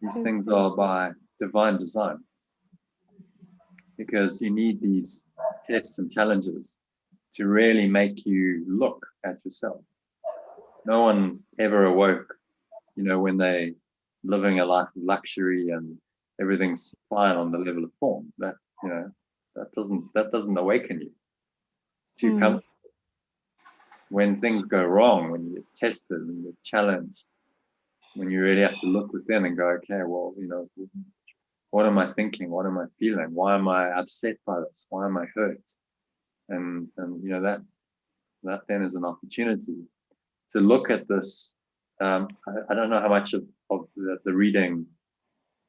These things are by divine design, because you need these tests and challenges to really make you look at yourself. No one ever awoke, when they living a life of luxury and everything's fine on the level of form. That that doesn't awaken you. It's too comfortable. When things go wrong, when you get tested, when you get challenged, when you really have to look within and go, okay, well, what am I thinking? What am I feeling? Why am I upset by this? Why am I hurt? And that then is an opportunity to look at this. I don't know how much of the reading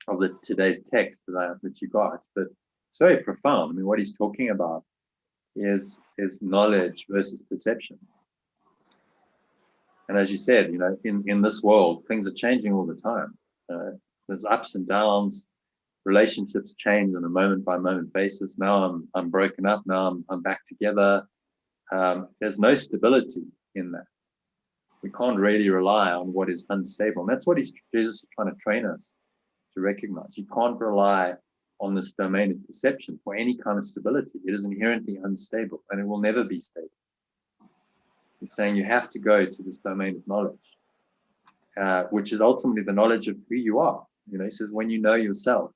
of today's text that you got, but it's very profound. I mean, what he's talking about is knowledge versus perception. And as you said, in this world, things are changing all the time. There's ups and downs. Relationships change on a moment by moment basis. Now I'm broken up. Now I'm back together. There's no stability in that. We can't really rely on what is unstable. And that's what Jesus is trying to train us to recognize. You can't rely on this domain of perception for any kind of stability. It is inherently unstable and it will never be stable. He's saying you have to go to this domain of knowledge, which is ultimately the knowledge of who you are. He says, when you know yourself,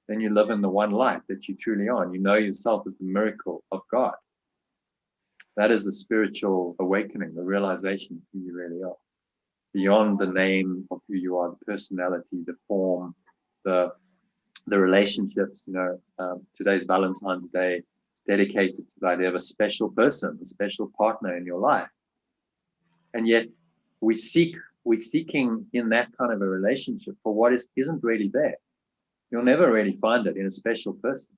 then you live in the one light that you truly are. And you know yourself as the miracle of God. That is the spiritual awakening, the realization of who you really are. Beyond the name of who you are, the personality, the form, the relationships. Today's Valentine's Day. It's dedicated to the idea of a special person, a special partner in your life. And yet we're seeking in that kind of a relationship for what isn't really there. You'll never really find it in a special person.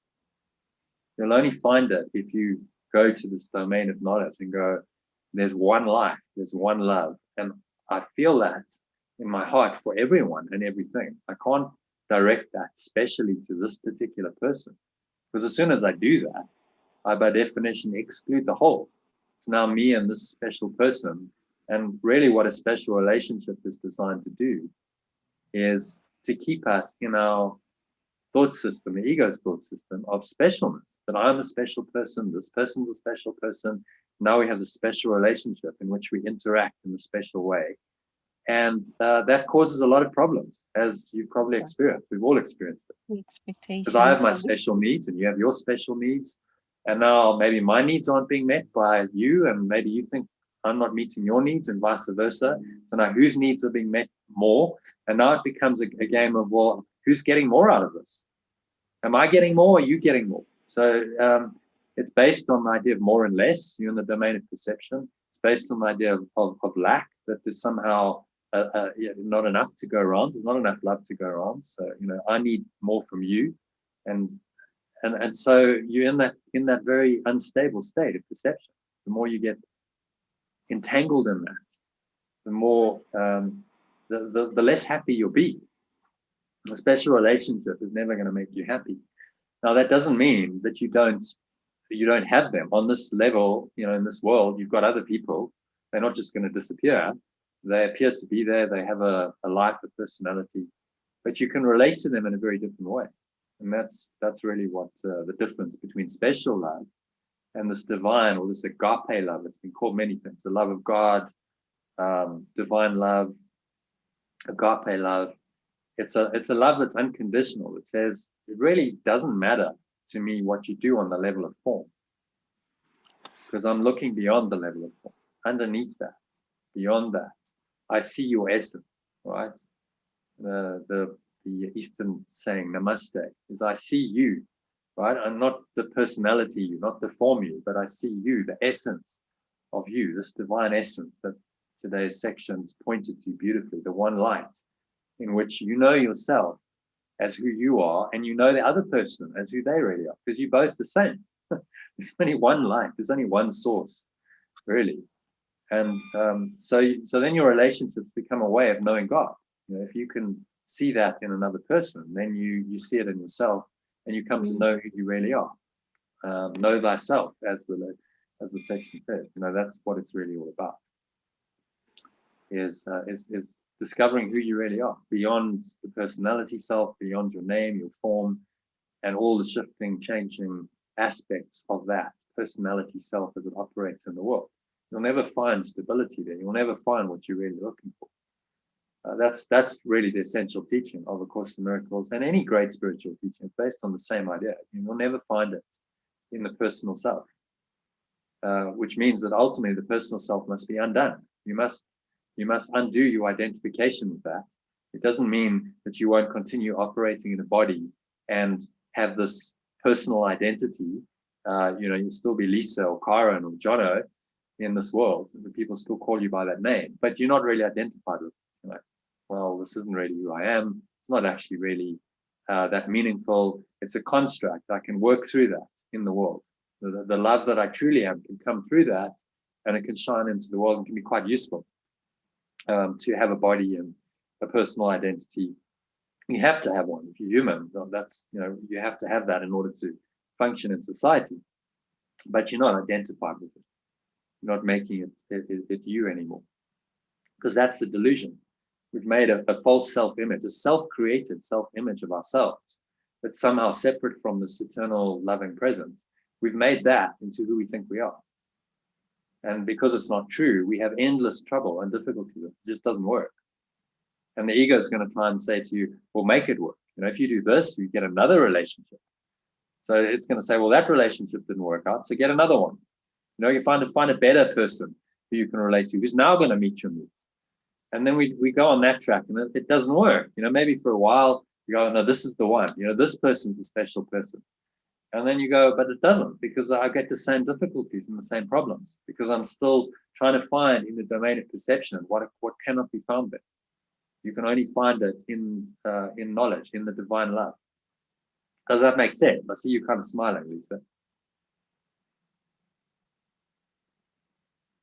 You'll only find it if you go to this domain of knowledge and go, there's one life, there's one love. And I feel that in my heart for everyone and everything. I can't direct that specially to this particular person. Because as soon as I do that, I by definition exclude the whole. It's now me and this special person. And really what a special relationship is designed to do is to keep us in our thought system, the ego's thought system of specialness, that I'm a special person, this person's a special person. Now we have a special relationship in which we interact in a special way. And that causes a lot of problems, as you probably experienced. We've all experienced it. Expectations. Because I have my special needs and you have your special needs. And now maybe my needs aren't being met by you, and maybe you think I'm not meeting your needs and vice versa. So now whose needs are being met more? And now it becomes a game of, well, who's getting more out of this? Am I getting more or are you getting more? So it's based on the idea of more and less. You're in the domain of perception. It's based on the idea of lack, that there's somehow not enough to go around. There's not enough love to go around. So, I need more from you. And so you're in that very unstable state of perception. The more you get entangled in that, the more the less happy you'll be. A special relationship is never going to make you happy. Now that doesn't mean that you don't have them on this level. In this world, you've got other people. They're not just going to disappear. They appear to be there. They have a life, a personality, but you can relate to them in a very different way. And that's really what the difference between special love and this divine, or this agape love. It's been called many things: the love of God, divine love, agape love. It's a love that's unconditional. It says it really doesn't matter to me what you do on the level of form, because I'm looking beyond the level of form. Underneath that, beyond that, I see your essence. Right? The Eastern saying namaste is I see you. Right? I'm not the personality you, not the form you, but I see you, the essence of you, this divine essence that today's sections pointed to beautifully, the one light, in which you know yourself as who you are, and you know the other person as who they really are, because you're both the same. There's only one light, there's only one source, really. And so then your relationships become a way of knowing God. If you can see that in another person, then you see it in yourself, and you come to know who you really are. Know thyself, as the section says. That's what it's really all about. Is discovering who you really are, beyond the personality self, beyond your name, your form, and all the shifting, changing aspects of that personality self as it operates in the world. You'll never find stability there. You'll never find what you're really looking for. That's really the essential teaching of A Course in Miracles, and any great spiritual teaching is based on the same idea. You'll never find it in the personal self, which means that ultimately the personal self must be undone. You must undo your identification with that. It doesn't mean that you won't continue operating in a body and have this personal identity. You'll still be Lisa or Karen or Jono in this world. The people still call you by that name, but you're not really identified with it. Well, this isn't really who I am. It's not actually really that meaningful. It's a construct. I can work through that in the world. The love that I truly am can come through that, and it can shine into the world and can be quite useful. To have a body and a personal identity, you have to have one. If you're human, that's you have to have that in order to function in society. But you're not identified with it. You're not making it you anymore, because that's the delusion. We've made a false self-image, a self-created self-image of ourselves that's somehow separate from this eternal loving presence. We've made that into who we think we are. And because it's not true, we have endless trouble and difficulty with it. It just doesn't work. And the ego is going to try and say to you, well, make it work. You know, if you do this, you get another relationship. So it's going to say, well, that relationship didn't work out, so get another one. You know, you find a better person who you can relate to, who's now going to meet your needs. And then we go on that track, and it doesn't work. You know, maybe for a while you go, no, this is the one. You know, this person's a special person. And then you go, but it doesn't, because I get the same difficulties and the same problems, because I'm still trying to find in the domain of perception what cannot be found there. You can only find it in knowledge, in the divine love. Does that make sense? I see you kind of smiling, Lisa.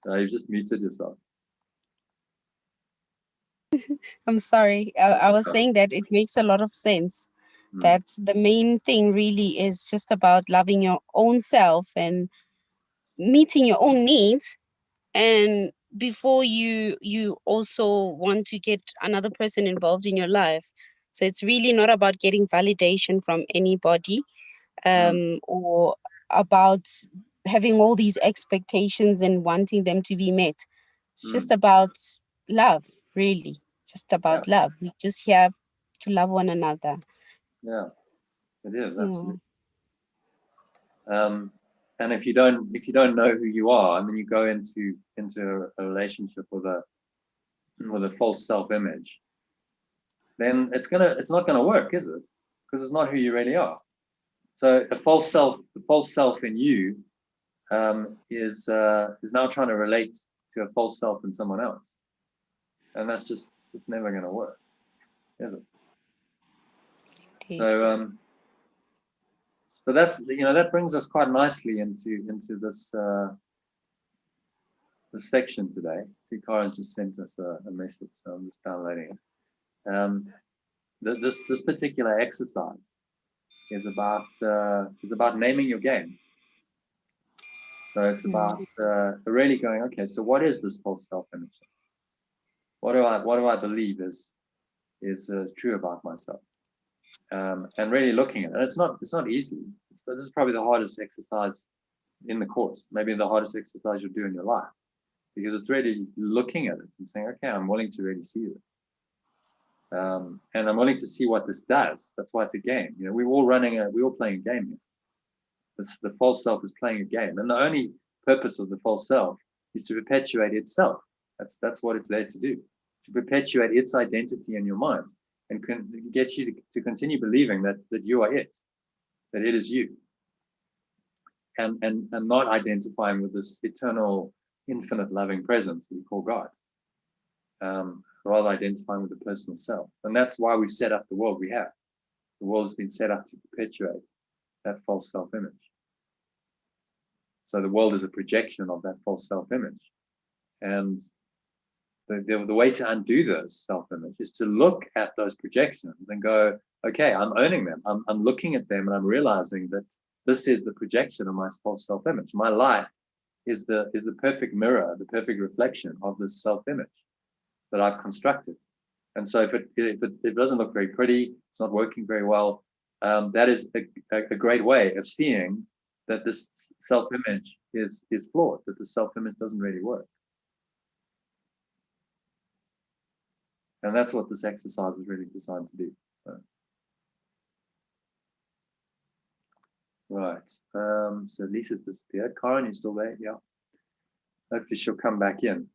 You've just muted yourself. I'm sorry. I was saying that it makes a lot of sense. That the main thing really is just about loving your own self and meeting your own needs. And before you also want to get another person involved in your life. So it's really not about getting validation from anybody, or about having all these expectations and wanting them to be met. It's just about love, really. Just about love. We just have to love one another. Yeah, it is, absolutely. And if you don't know who you are, and then you go into a relationship with a false self-image, then it's not gonna work, is it? Because it's not who you really are. So the false self in you is now trying to relate to a false self in someone else, and it's never gonna work, is it? Indeed. So that's, that brings us quite nicely into this this section today. See, Kara's just sent us a message, so I'm just downloading it. This particular exercise is about naming your game. So it's about really going, okay, so what is this false self-image? What do I believe is true about myself? And really looking at it. And it's not easy. This is probably the hardest exercise in the course, maybe the hardest exercise you'll do in your life, because it's really looking at it and saying, okay, I'm willing to really see this. And I'm willing to see what this does. That's why it's a game. You know, we're all playing a game here. The false self is playing a game, and the only purpose of the false self is to perpetuate itself. That's what it's there to do, to perpetuate its identity in your mind, and can get you to continue believing that you are it, that it is you, and not identifying with this eternal, infinite, loving presence that we call God. Rather identifying with the personal self. And that's why we've set up the world we have. The world has been set up to perpetuate that false self-image. So the world is a projection of that false self-image. And the way to undo this self-image is to look at those projections and go, okay, I'm owning them. I'm looking at them, and I'm realizing that this is the projection of my false self-image. My life is the perfect mirror, the perfect reflection of this self-image that I've constructed. And so if it doesn't look very pretty, it's not working very well, that is a great way of seeing that this self-image is flawed, that the self-image doesn't really work. And that's what this exercise is really designed to do. So. Right. So Lisa's disappeared. Karen, you still there? Yeah. Hopefully she'll come back in.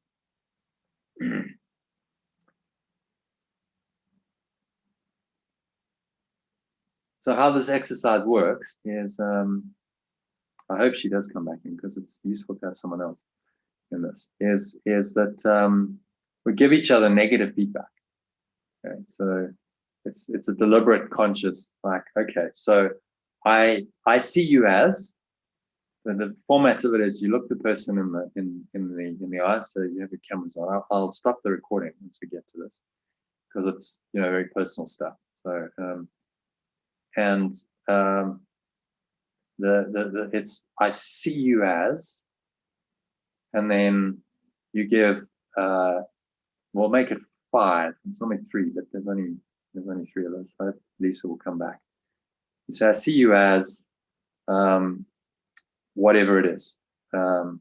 So how this exercise works is, I hope she does come back in, because it's useful to have someone else in this, is that we give each other negative feedback. Okay, so it's a deliberate, conscious, like, okay, so I see you as, the format of it is you look the person in the eye, so you have your cameras on. I'll stop the recording once we get to this, because it's very personal stuff. So it's I see you as, and then you give we'll make it 5. It's only 3, but there's only 3 of us. I hope Lisa will come back. You say, I see you as whatever it is, and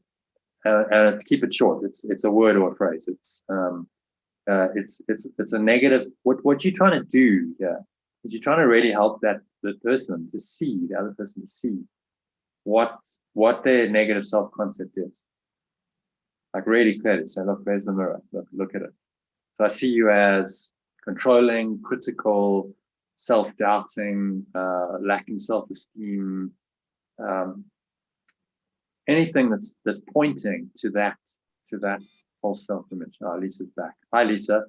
to keep it short, it's a word or a phrase. It's a negative. What you're trying to do here is you're trying to really help the person to see, the other person to see what their negative self-concept is. Like really clearly say, look, there's the mirror, look at it. So I see you as controlling, critical, self-doubting, lacking self-esteem, anything that's pointing to that false self-image. Oh, Lisa's back. Hi, Lisa.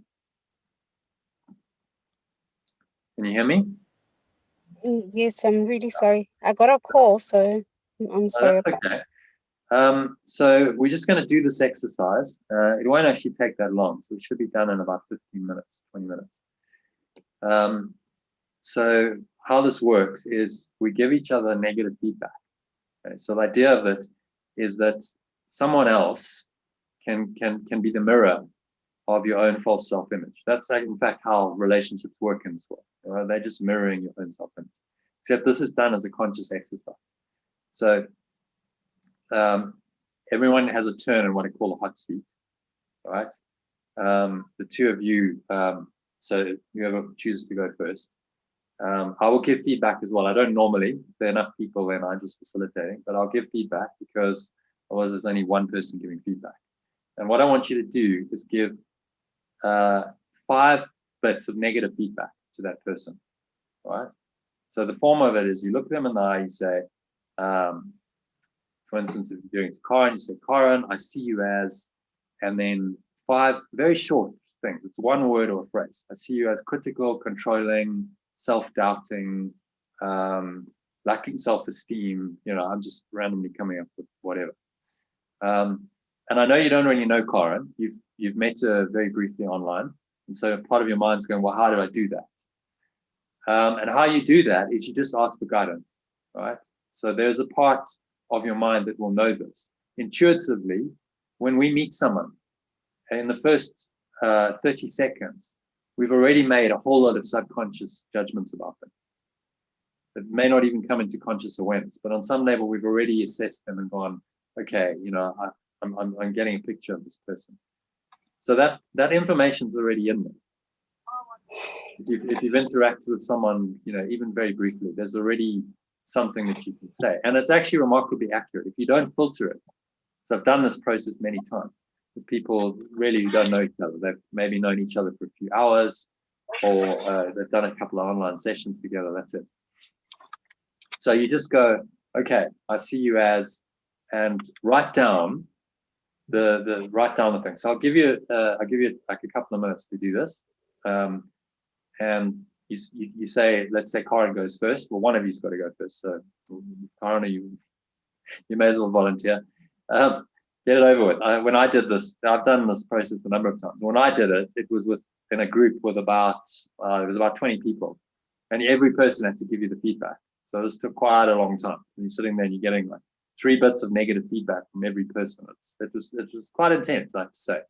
Can you hear me? Yes, I'm really sorry. I got a call, so I'm sorry about that. Okay. So we're just going to do this exercise. It won't actually take that long, so it should be done in about 15 minutes, 20 minutes. So how this works is we give each other negative feedback. Okay? So the idea of it is that someone else can be the mirror of your own false self-image. That's in fact how relationships work in this world. Right? They're just mirroring your own self-image. Except this is done as a conscious exercise. So everyone has a turn in what I call a hot seat. All right. The two of you, so whoever chooses to go first. I will give feedback as well. I don't normally, if there are enough people, then I'm just facilitating, but I'll give feedback because otherwise there's only one person giving feedback. And what I want you to do is give 5 bits of negative feedback to that person. All right. So the form of it is you look them in the eye, you say, for instance, if you're doing it to Karen, you say, Karen, I see you as, and then 5 very short things. It's one word or a phrase. I see you as critical, controlling, self-doubting, lacking self-esteem. You know, I'm just randomly coming up with whatever. And I know you don't really know Karen. You've met her very briefly online. And so part of your mind's going, well, how do I do that? And how you do that is you just ask for guidance, right? So there's a part of your mind that will know this. Intuitively, when we meet someone, in the first 30 seconds, we've already made a whole lot of subconscious judgments about them. That may not even come into conscious awareness, but on some level, we've already assessed them and gone, okay, you know, I'm getting a picture of this person. So that information's already in there. If you've interacted with someone, you know, even very briefly, there's already something that you can say. And it's actually remarkably accurate. If you don't filter it, so I've done this process many times with people really who don't know each other. They've maybe known each other for a few hours, or they've done a couple of online sessions together, that's it. So you just go, okay, I see you as, and write down the thing. So I'll give you like a couple of minutes to do this. And you say, let's say Karen goes first. Well, one of you's got to go first. So Karen, you may as well volunteer. Get it over with. When I did this, I've done this process a number of times. When I did it, it was in a group with about 20 people, and every person had to give you the feedback. So this took quite a long time. And you're sitting there and you're getting like 3 bits of negative feedback from every person. It was quite intense, I have to say.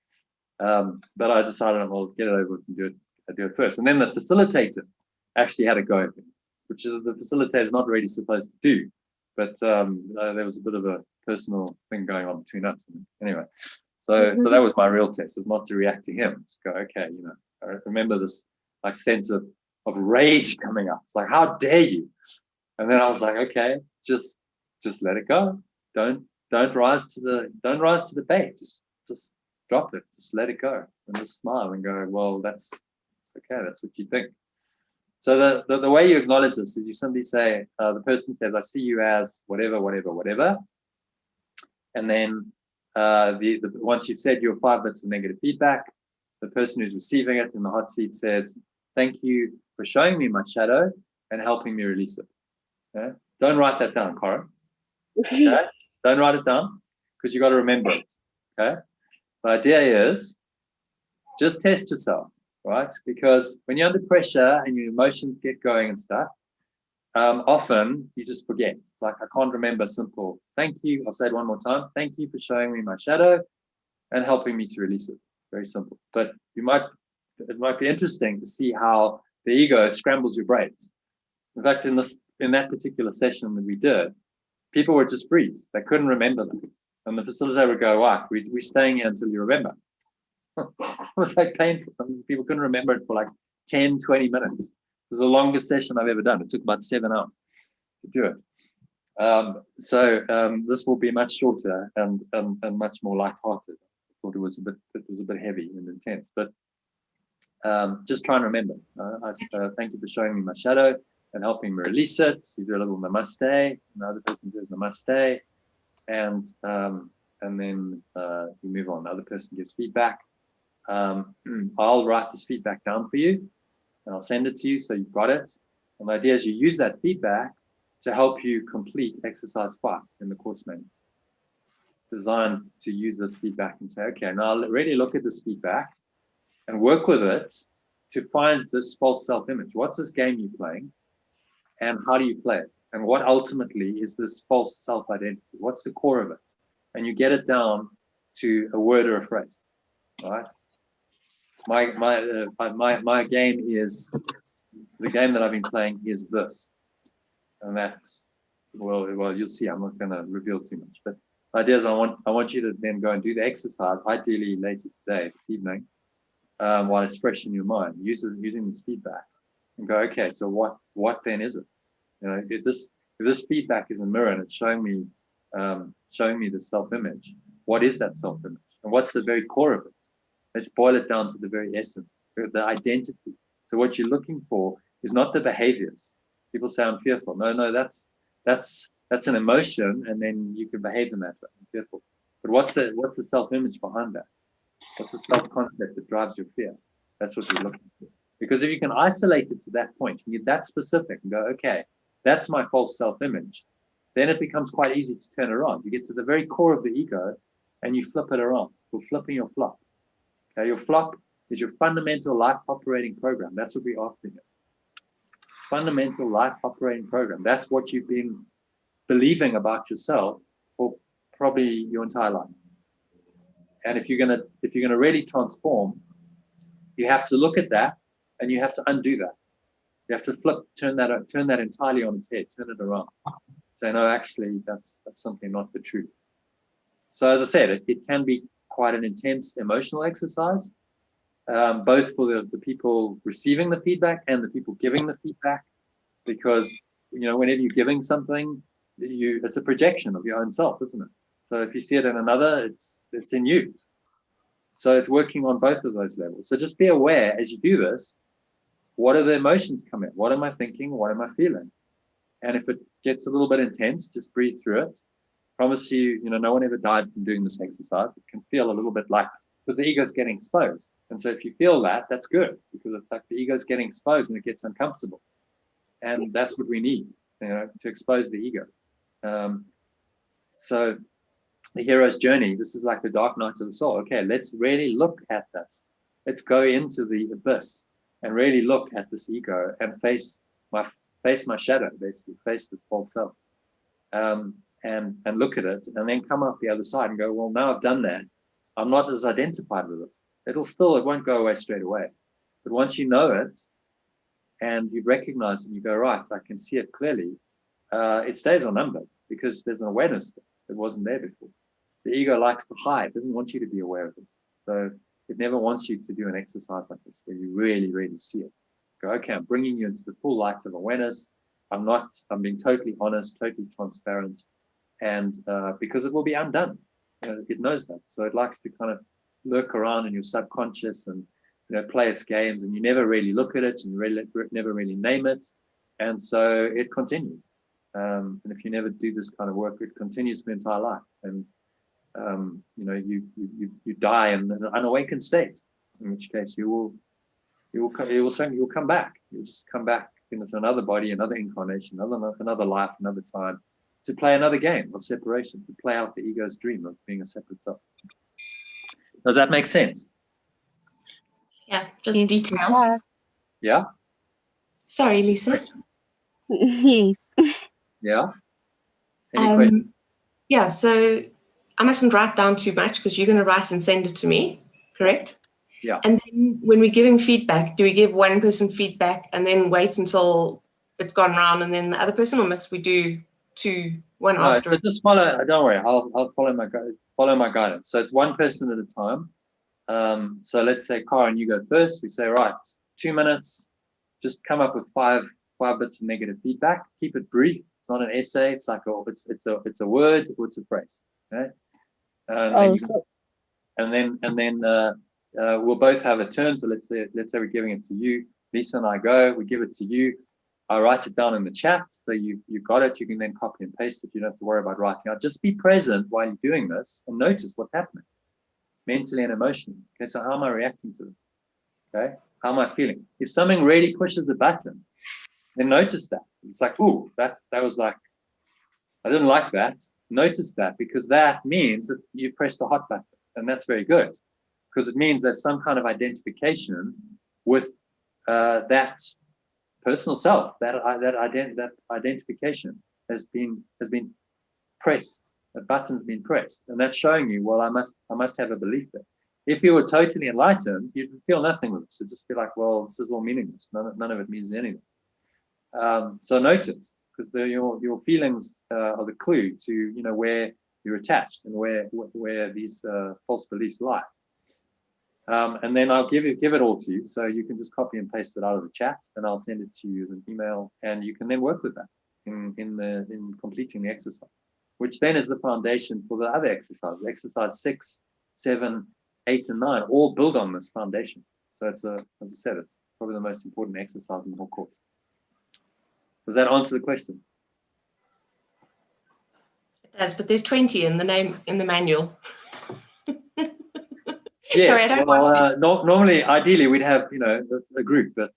But I decided, well, get it over with and do it first. And then the facilitator actually had a go at me, which the facilitator is not really supposed to do. But there was a bit of a personal thing going on between us. Anyway, so that was my real test, is not to react to him. Just go, okay, you know, I remember this like sense of rage coming up. It's like, how dare you? And then I was like, okay, just let it go. Don't rise to the bait. Just drop it. Just let it go, and just smile and go, well, that's okay. That's what you think. So the way you acknowledge this is you simply say, the person says, I see you as whatever, whatever, whatever. And then once you've said your 5 bits of negative feedback, the person who's receiving it in the hot seat says, thank you for showing me my shadow and helping me release it. Okay? Don't write that down, Cora. Okay? Don't write it down, because you got to remember it. Okay? The idea is just test yourself, right? Because when you're under pressure and your emotions get going and stuff, often you just forget. It's like, I can't remember simple thank you. I'll say it one more time. Thank you for showing me my shadow and helping me to release it. Very simple. But it might be interesting to see how the ego scrambles your brains. In fact, in that particular session that we did, people would just freeze. They couldn't remember them. And the facilitator would go, wow, we're staying here until you remember. It was like painful. Some people couldn't remember it for like 10, 20 minutes. was the longest session I've ever done. It took about 7 hours to do it. This will be much shorter and much more lighthearted. I thought it was a bit heavy and intense, but just try and remember. Thank you for showing me my shadow and helping me release it. You do a little namaste. The other person says namaste, and then you move on. The other person gives feedback. I'll write this feedback down for you, and I'll send it to you so you've got it. And the idea is you use that feedback to help you complete exercise 5 in the course manual. It's designed to use this feedback and say, okay, now really look at this feedback and work with it to find this false self-image. What's this game you're playing, and how do you play it? And what ultimately is this false self-identity? What's the core of it? And you get it down to a word or a phrase, right? My game is, the game that I've been playing is this. And that's, well, you'll see, I'm not going to reveal too much. But the idea is I want you to then go and do the exercise, ideally later today, this evening, while it's fresh in your mind, using this feedback, and go, okay, so what then is it? You know, if this feedback is a mirror and it's showing me the self-image, what is that self-image? And what's the very core of it? Let's boil it down to the very essence, the identity. So what you're looking for is not the behaviors. People say, I'm fearful. No, that's an emotion, and then you can behave in that way. I'm fearful. But what's the self-image behind that? What's the self-concept that drives your fear? That's what you're looking for. Because if you can isolate it to that point, you get that specific and go, okay, that's my false self-image, then it becomes quite easy to turn around. You get to the very core of the ego and you flip it around. We're flipping your flop. Okay, your flop is your fundamental life operating program. That's what we're after here. Fundamental life operating program. That's what you've been believing about yourself for probably your entire life. And if you're gonna really transform, you have to look at that and you have to undo that. You have to turn that entirely on its head, turn it around. Say, no, actually, that's something not the truth. So as I said, it can be quite an intense emotional exercise, both for the people receiving the feedback and the people giving the feedback, because whenever you're giving something, it's a projection of your own self, isn't it? So if you see it in another, it's in you. So it's working on both of those levels. So just be aware as you do this, what are the emotions coming? What am I thinking? What am I feeling? And if it gets a little bit intense, just breathe through it. Promise you, no one ever died from doing this exercise. It can feel a little bit like, because the ego's getting exposed. And so if you feel that, that's good, because it's like the ego's getting exposed and it gets uncomfortable. And that's what we need, to expose the ego. So the hero's journey, this is like the dark night of the soul. Okay, let's really look at this. Let's go into the abyss and really look at this ego and face my shadow, basically, face this false self. And look at it, and then come up the other side and go, well, now I've done that, I'm not as identified with this. It won't go away straight away. But once you know it and you recognize it and you go, right, I can see it clearly, it stays unnumbered because there's an awareness that wasn't there before. The ego likes to hide, it doesn't want you to be aware of this. So it never wants you to do an exercise like this where you really, really see it. Go, okay, I'm bringing you into the full light of awareness. I'm being totally honest, totally transparent. And because it will be undone, it knows that. So it likes to kind of lurk around in your subconscious and play its games, and you never really look at it and never really name it. And so it continues. And if you never do this kind of work, it continues for your entire life. And you die in an unawakened state, in which case you'll come back. You'll just come back into another body, another incarnation, another life, another time, to play another game of separation, to play out the ego's dream of being a separate self. Does that make sense? Yeah, just details. Yeah? Sorry, Lisa. Yes. Yeah? Any questions? Yeah, so I mustn't write down too much because you're going to write and send it to me, correct? Yeah. And then when we're giving feedback, do we give one person feedback and then wait until it's gone round and then the other person, or must we do one after? No, just follow. Don't worry. I'll follow my guidance. So it's one person at a time. So let's say, Karen, you go first. We say, right, 2 minutes. just come up with five bits of negative feedback. Keep it brief. It's not an essay. It's like it's a word or it's a phrase. Okay. And then we'll both have a turn. So let's say we're giving it to you. Lisa and I go. We give it to you. I write it down in the chat. So you got it. You can then copy and paste it. You don't have to worry about writing out. Just be present while you're doing this and notice what's happening mentally and emotionally. Okay. So how am I reacting to this? Okay. How am I feeling? If something really pushes the button, then notice that. It's like, ooh, that was like, I didn't like that. Notice that, because that means that you pressed the hot button, and that's very good, because it means there's some kind of identification with that personal self. That identification has been pressed. The button's been pressed, and that's showing you, well, I must have a belief there. If you were totally enlightened, you'd feel nothing with it. So just be like, well, this is all meaningless. None of it means anything. So notice, because your feelings are the clue to where you're attached and where these false beliefs lie. And then I'll give it all to you, so you can just copy and paste it out of the chat, and I'll send it to you as an email, and you can then work with that in completing the exercise, which then is the foundation for the other exercises. Exercise 6, 7, 8, and 9 all build on this foundation. So it's as I said, it's probably the most important exercise in the whole course. Does that answer the question? It does, but there's 20 in the manual. Yes. Sorry, I don't normally, ideally, we'd have a group, but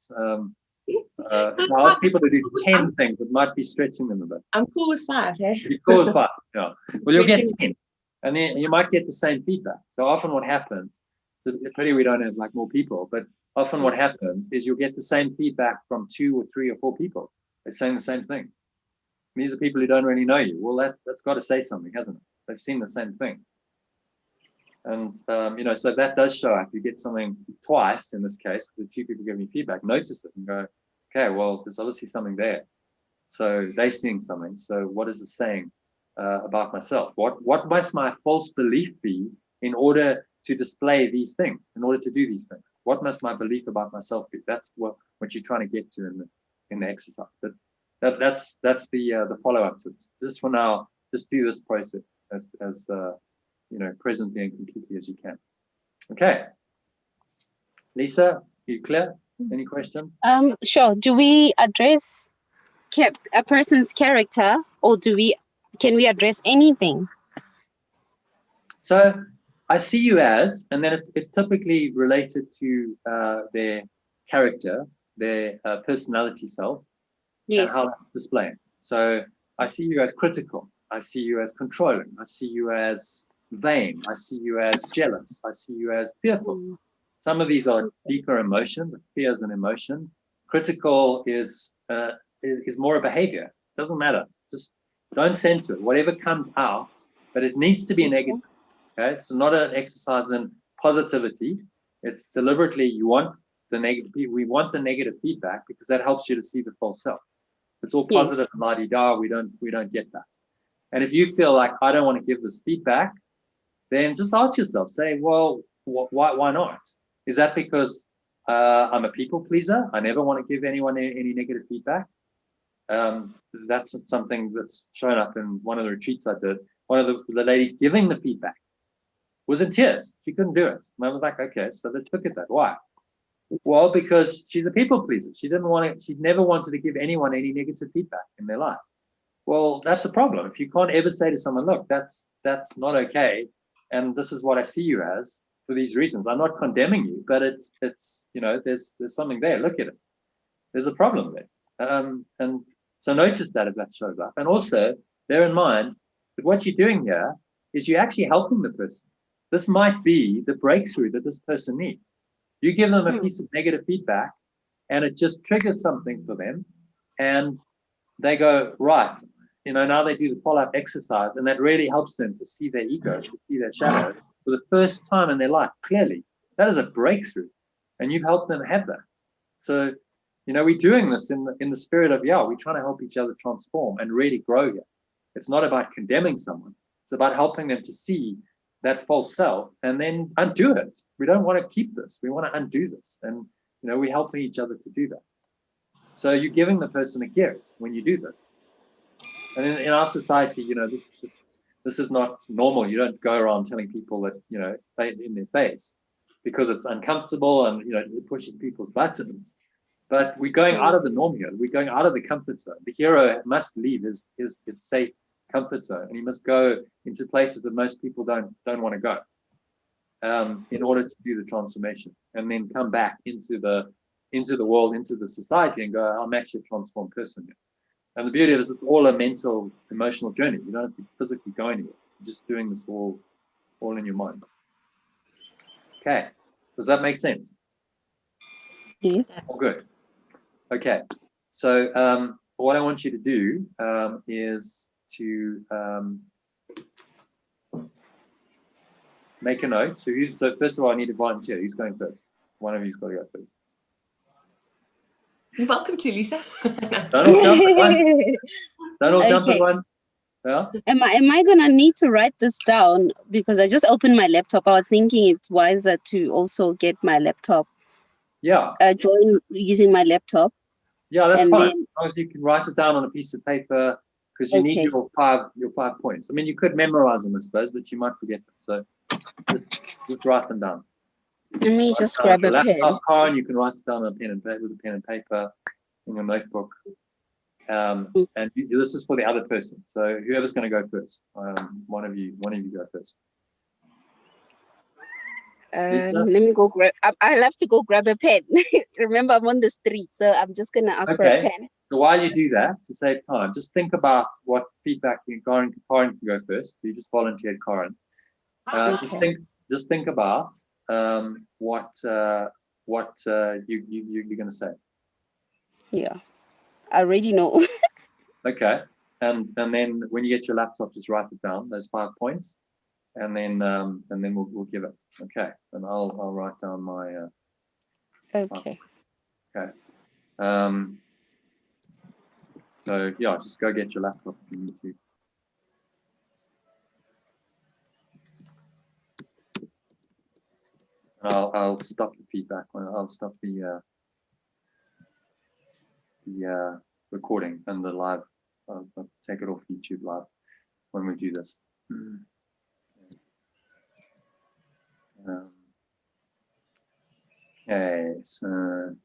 if I ask people to do 10 things, it might be stretching them a bit. I'm cool with 5, eh? You're cool with 5, yeah. Well, you'll get 10, and then you might get the same feedback. So often what happens, so pity we don't have like more people, but often what happens is you'll get the same feedback from 2 or 3 or 4 people. They're saying the same thing. And these are people who don't really know you. Well, that's got to say something, hasn't it? They've seen the same thing. And, so that does show up. You get something twice, in this case, the 2 people giving you feedback, notice it and go, okay, well, there's obviously something there. So they're seeing something. So what is it saying about myself? What must my false belief be in order to display these things, in order to do these things? What must my belief about myself be? That's what you're trying to get to in the exercise. But that's the follow-up to this. Just for now, just do this process as presently and completely as you can. Okay. Lisa, are you clear? Any questions? Sure. Do we address a person's character, or can we address anything? So I see you as, and then it's typically related to their character, their personality self, yes, and how that's displaying. So I see you as critical. I see you as controlling. I see you as vain. I see you as jealous. I see you as fearful. Some of these are deeper emotion. Fear is an emotion. Critical is more a behavior. It doesn't matter. Just don't censor it. Whatever comes out, but it needs to be negative. Okay, it's not an exercise in positivity. It's deliberately we want the negative feedback, because that helps you to see the false self. If it's all positive and la-di-da, we don't get that. And if you feel like I don't want to give this feedback, then just ask yourself, say, well, why not? Is that because I'm a people pleaser? I never want to give anyone any negative feedback. That's something that's shown up in one of the retreats I did. One of the ladies giving the feedback was in tears. She couldn't do it. And I was like, okay, so let's look at that. Why? Well, because she's a people pleaser. She never wanted to give anyone any negative feedback in their life. Well, that's a problem. If you can't ever say to someone, look, that's not okay, and this is what I see you as for these reasons. I'm not condemning you, but it's there's something there. Look at it. There's a problem there. And so notice that if that shows up. And also bear in mind that what you're doing here is you're actually helping the person. This might be the breakthrough that this person needs. You give them a piece of negative feedback, and it just triggers something for them, and they go, right, now they do the follow-up exercise, and that really helps them to see their ego, to see their shadow for the first time in their life clearly. That is a breakthrough, and you've helped them have that. So, we're doing this in the spirit of, we're trying to help each other transform and really grow here. It's not about condemning someone. It's about helping them to see that false self and then undo it. We don't want to keep this. We want to undo this. And, we're helping each other to do that. So you're giving the person a gift when you do this. And in our society, you know, this is not normal. You don't go around telling people that, you know, in their face, because it's uncomfortable and, you know, it pushes people's buttons. But we're going out of the norm here. We're going out of the comfort zone. The hero must leave his safe comfort zone, and he must go into places that most people don't want to go, in order to do the transformation, and then come back into the world, into the society, and go, I'm actually a transformed person here. And the beauty of it is it's all a mental, emotional journey. You don't have to physically go anywhere. You're just doing this all in your mind. Okay, does that make sense? Yes. All good. Okay, so what I want you to do is to make a note. So first of all, I need a volunteer. Who's going first? One of you's got to go first. You're welcome to, Lisa. Don't all jump at once. Don't all jump at Okay. once. Yeah. Am I gonna need to write this down, because I just opened my laptop? I was thinking it's wiser to also get my laptop, Yeah. join using my laptop. Yeah, that's And fine. then- As long as you can write it down on a piece of paper, because you need Okay. your 5 points. I mean, you could memorize them, I suppose, but you might forget them. So just write them down. Let me Write just it down grab on a your pen. laptop card, and you can write it down on a pen and paper, with a pen and paper in your notebook. And this is for the other person. So whoever's going to go first, one of you go first. Lisa? Let me go grab. I'll have to go grab a pen. Remember, I'm on the street, so I'm just gonna ask for a Okay. pen. So while you do that, to save time, just think about what feedback Karen can go first. You just volunteered Karen. Okay. Just think about what you're going to say. Yeah, I already know. Okay, and then when you get your laptop, just write it down, those 5 points, and then we'll give it. Okay, and I'll write down my. Okay. Okay. So yeah, just go get your laptop if you need to. And I'll stop the feedback. I'll stop the recording and the live. I'll take it off YouTube live when we do this. Okay, so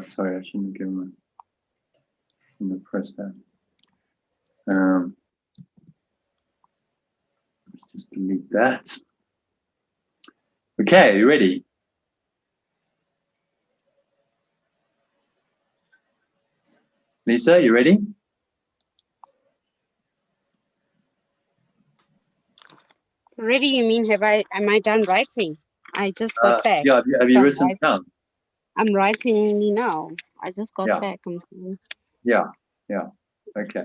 sorry, I shouldn't have pressed that. Let's just delete that. Okay, you ready? Lisa, you ready? Ready? You mean am I done writing? I just got back. Yeah, have you So written it down? I'm writing now. I just got Yeah. back. Yeah. Okay.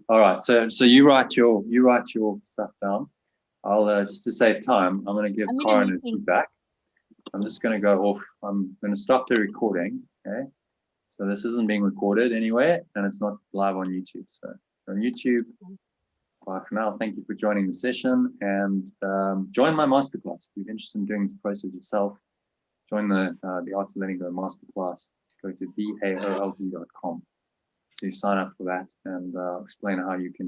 All right. So you write your stuff down. I'll just to save time, I'm going to give I'm in a Karen a meeting. feedback. I'm just going to go off. I'm going to stop the recording. Okay. So this isn't being recorded anywhere, and it's not live on YouTube. So on YouTube, bye for now. Thank you for joining the session, and join my masterclass if you're interested in doing this process yourself. Join the Art of Letting Go masterclass. go to theaolg.com to sign up for that, and explain how you can do